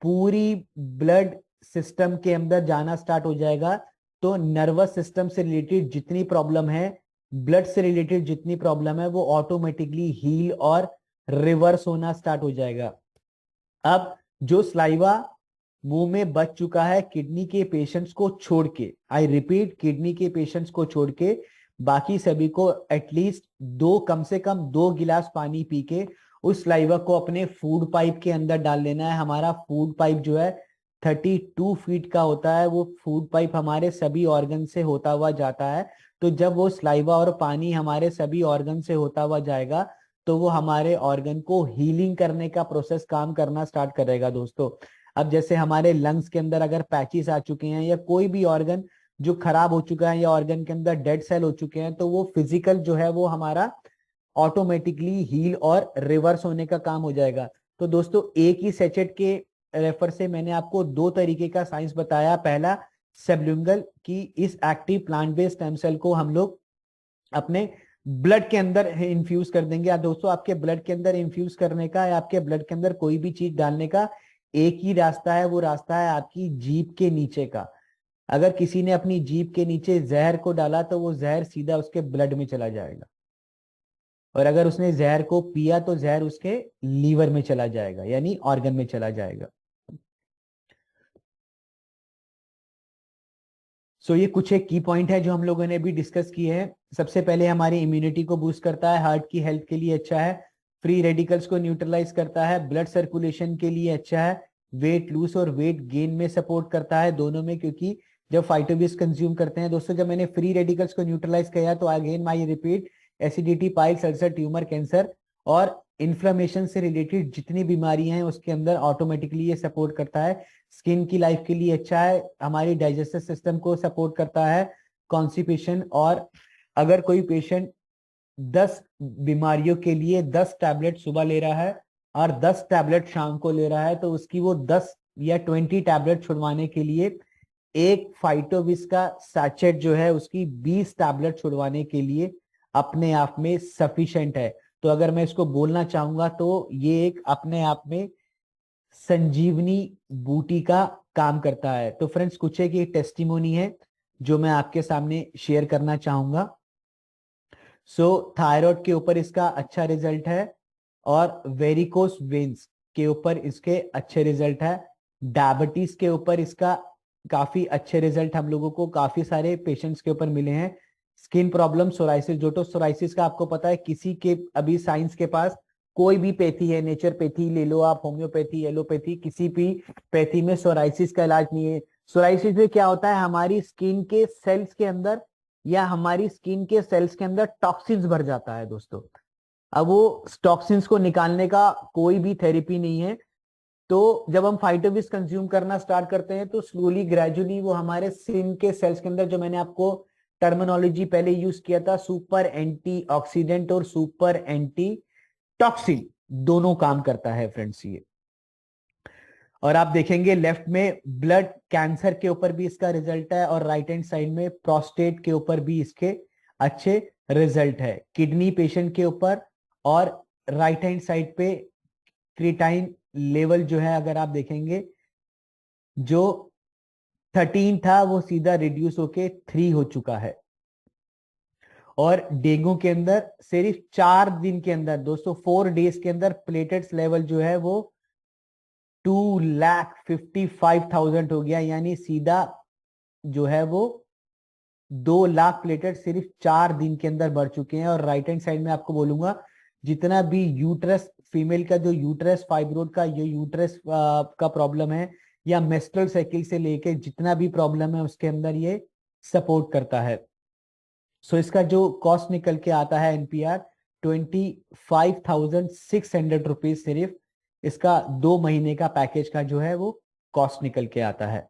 [SPEAKER 2] पूरी ब्लड सिस्टम के अंदर जाना स्टार्ट हो जाएगा। तो नर्वस सिस्टम से रिलेटेड जितनी प्रॉब्लम है, ब्लड से रिलेटेड जितनी प्रॉब्लम है, वो ऑटोमेटिकली हील और रिवर्स होना स्टार्ट हो जाएगा। अब जो स्लाइवा मुंह में बच चुका है किडनी के पेशेंट्स को छोड़ के, आई रिपीट किडनी के पेशेंट्स को छोड़ के, बाकी सभी को एटलीस्ट कम से कम 2 गिलास पानी पी के उस स्लाइवा को अपने फूड पाइप के अंदर डाल लेना है। हमारा फूड पाइप जो है 32 फीट का होता है। वो फूड पाइप हमारे सभी ऑर्गन से होता हुआ जाता है। तो जब वो स्लाइवा और पानी हमारे सभी ऑर्गन से होता हुआ जाएगा तो वो हमारे ऑर्गन को हीलिंग करने का प्रोसेस काम करना स्टार्ट करेगा। दोस्तों अब जैसे हमारे लंग्स के अंदर अगर पैचेस आ चुके हैं या कोई भी ऑर्गन जो खराब हो चुका है या ऑर्गन के अंदर डेड सेल हो चुके हैं, तो वो फिजिकल जो है वो हमारा ऑटोमेटिकली हील और रिवर्स होने का काम हो जाएगा। तो दोस्तों एक ही सेचेट के रेफर से मैंने आपको 2 तरीके का साइंस बताया। पहला सबल्यूंगल की इस active plant based stem cell को हम लोग अपने ब्लड के अंदर इन्फ्यूज कर देंगे। दोस्तों आपके ब्लड के अंदर इन्फ्यूज करने का या आपके ब्लड के अंदर कोई भी चीज डालने का एक ही रास्ता है, वो रास्ता है आपकी जीभ के नीचे का। अगर किसी ने अपनी जीभ के नीचे जहर को डाला तो वो जहर सीधा उसके ब्लड में चला जाएगा। और अगर उसने जहर को पिया तो जहर उसके लीवर में चला जाएगा, यानी ऑर्गन में चला जाएगा। सो ये कुछ एक की पॉइंट है जो हम लोगों ने भी डिस्कस किए हैं। सबसे पहले हमारी इम्यूनिटी को बूस्ट करता है, हार्ट की हेल्थ के लिए अच्छा है, फ्री रेडिकल्स को न्यूट्रलाइज करता है, ब्लड सर्कुलेशन के लिए अच्छा है, वेट लूज और वेट गेन में सपोर्ट करता है, दोनों में। क्योंकि जब फाइटोबिस कंज्यूम करते हैं दोस्तों, जब मैंने फ्री रेडिकल्स को न्यूट्रलाइज किया तो again my repeat, acidity, piles, ulcer, tumour, cancer और इन्फ्लेमेशन से रिलेटेड जितनी बीमारियां हैं उसके अंदर ऑटोमेटिकली ये सपोर्ट करता है। स्किन की लाइफ के लिए अच्छा है, हमारी डाइजेस्टिव सिस्टम को सपोर्ट करता है, कॉन्स्टिपेशन। और अगर कोई पेशेंट 10 बीमारियों के लिए 10 टैबलेट सुबह ले रहा है और 10 टैबलेट शाम को ले रहा है, तो उसकी वो 10 या 20 टैबलेट छुड़वाने के लिए एक फाइटोविस का सैचेट जो है उसकी 20 टैबलेट छुड़वाने के लिए अपने आप में सफिशिएंट है। तो अगर मैं इसको बोलना चाहूंगा तो ये एक अपने आप में संजीवनी बूटी का काम करता है। तो फ्रेंड्स, कुछ एक ये टेस्टिमोनी है जो मैं आपके सामने शेयर करना चाहूंगा। थायराइड के ऊपर इसका अच्छा रिजल्ट है और वेरिकोस वेन्स के ऊपर इसके अच्छे रिजल्ट है। डायबिटीज के ऊपर इसका काफी अच्छे रिजल्ट हम लोगों को काफी सारे पेशेंट्स के ऊपर मिले हैं। स्किन प्रॉब्लम, सोराइसिस, जो तो सोराइसिस का आपको पता है किसी के अभी साइंस के पास कोई भी पैथी है, नेचर पैथी ले लो आप, होम्योपैथी, एलोपैथी, किसी भी पैथी में सोराइसिस का इलाज नहीं है। सोराइसिस में क्या होता है, हमारी स्किन के सेल्स के अंदर या हमारी स्किन के सेल्स के अंदर टॉक्सिन्स भर जाता है दोस्तों। अब वो टॉक्सिन्स को निकालने का कोई भी थेरेपी नहीं है। तो जब हम फाइटोविस कंज्यूम करना स्टार्ट करते हैं तो स्लोली ग्रेजुअली वो हमारे स्किन के सेल्स के अंदर, जो मैंने आपको टर्मिनोलॉजी पहले यूज किया था, सुपर एंटीऑक्सीडेंट और सुपर एंटी टॉक्सिन, दोनों काम करता है फ्रेंड्स ये। और आप देखेंगे लेफ्ट में ब्लड कैंसर के ऊपर भी इसका रिजल्ट है और राइट हैंड साइड में प्रोस्टेट के ऊपर भी इसके अच्छे रिजल्ट है, किडनी पेशेंट के ऊपर। और राइट हैंड साइड पे क्रिएटाइन लेवल जो है अगर आप देखेंगे, जो 13 था वो सीधा रिड्यूस होके 3 हो चुका है। और डेंगू के अंदर सिर्फ 4 दिन के अंदर दोस्तों, 4 डेज के अंदर प्लेटेट्स लेवल जो है वो 2,55,000 हो गया, यानी सीधा जो है वो 2 लाख प्लेटेट सिर्फ 4 दिन के अंदर बढ़ चुके हैं। और राइट हैंड साइड में आपको बोलूंगा, जितना भी यूट्रस, फीमेल का जो यूट्रस फाइब्रोड का, ये यूट्रस का प्रॉब्लम है या मेस्ट्रुअल साइकिल से लेके जितना भी प्रॉब्लम है उसके अंदर ये सपोर्ट करता है। सो इसका जो कॉस्ट निकल के आता है NPR 25,600 रुपीज, सिर्फ इसका 2 महीने का पैकेज का जो है वो कॉस्ट निकल के आता है।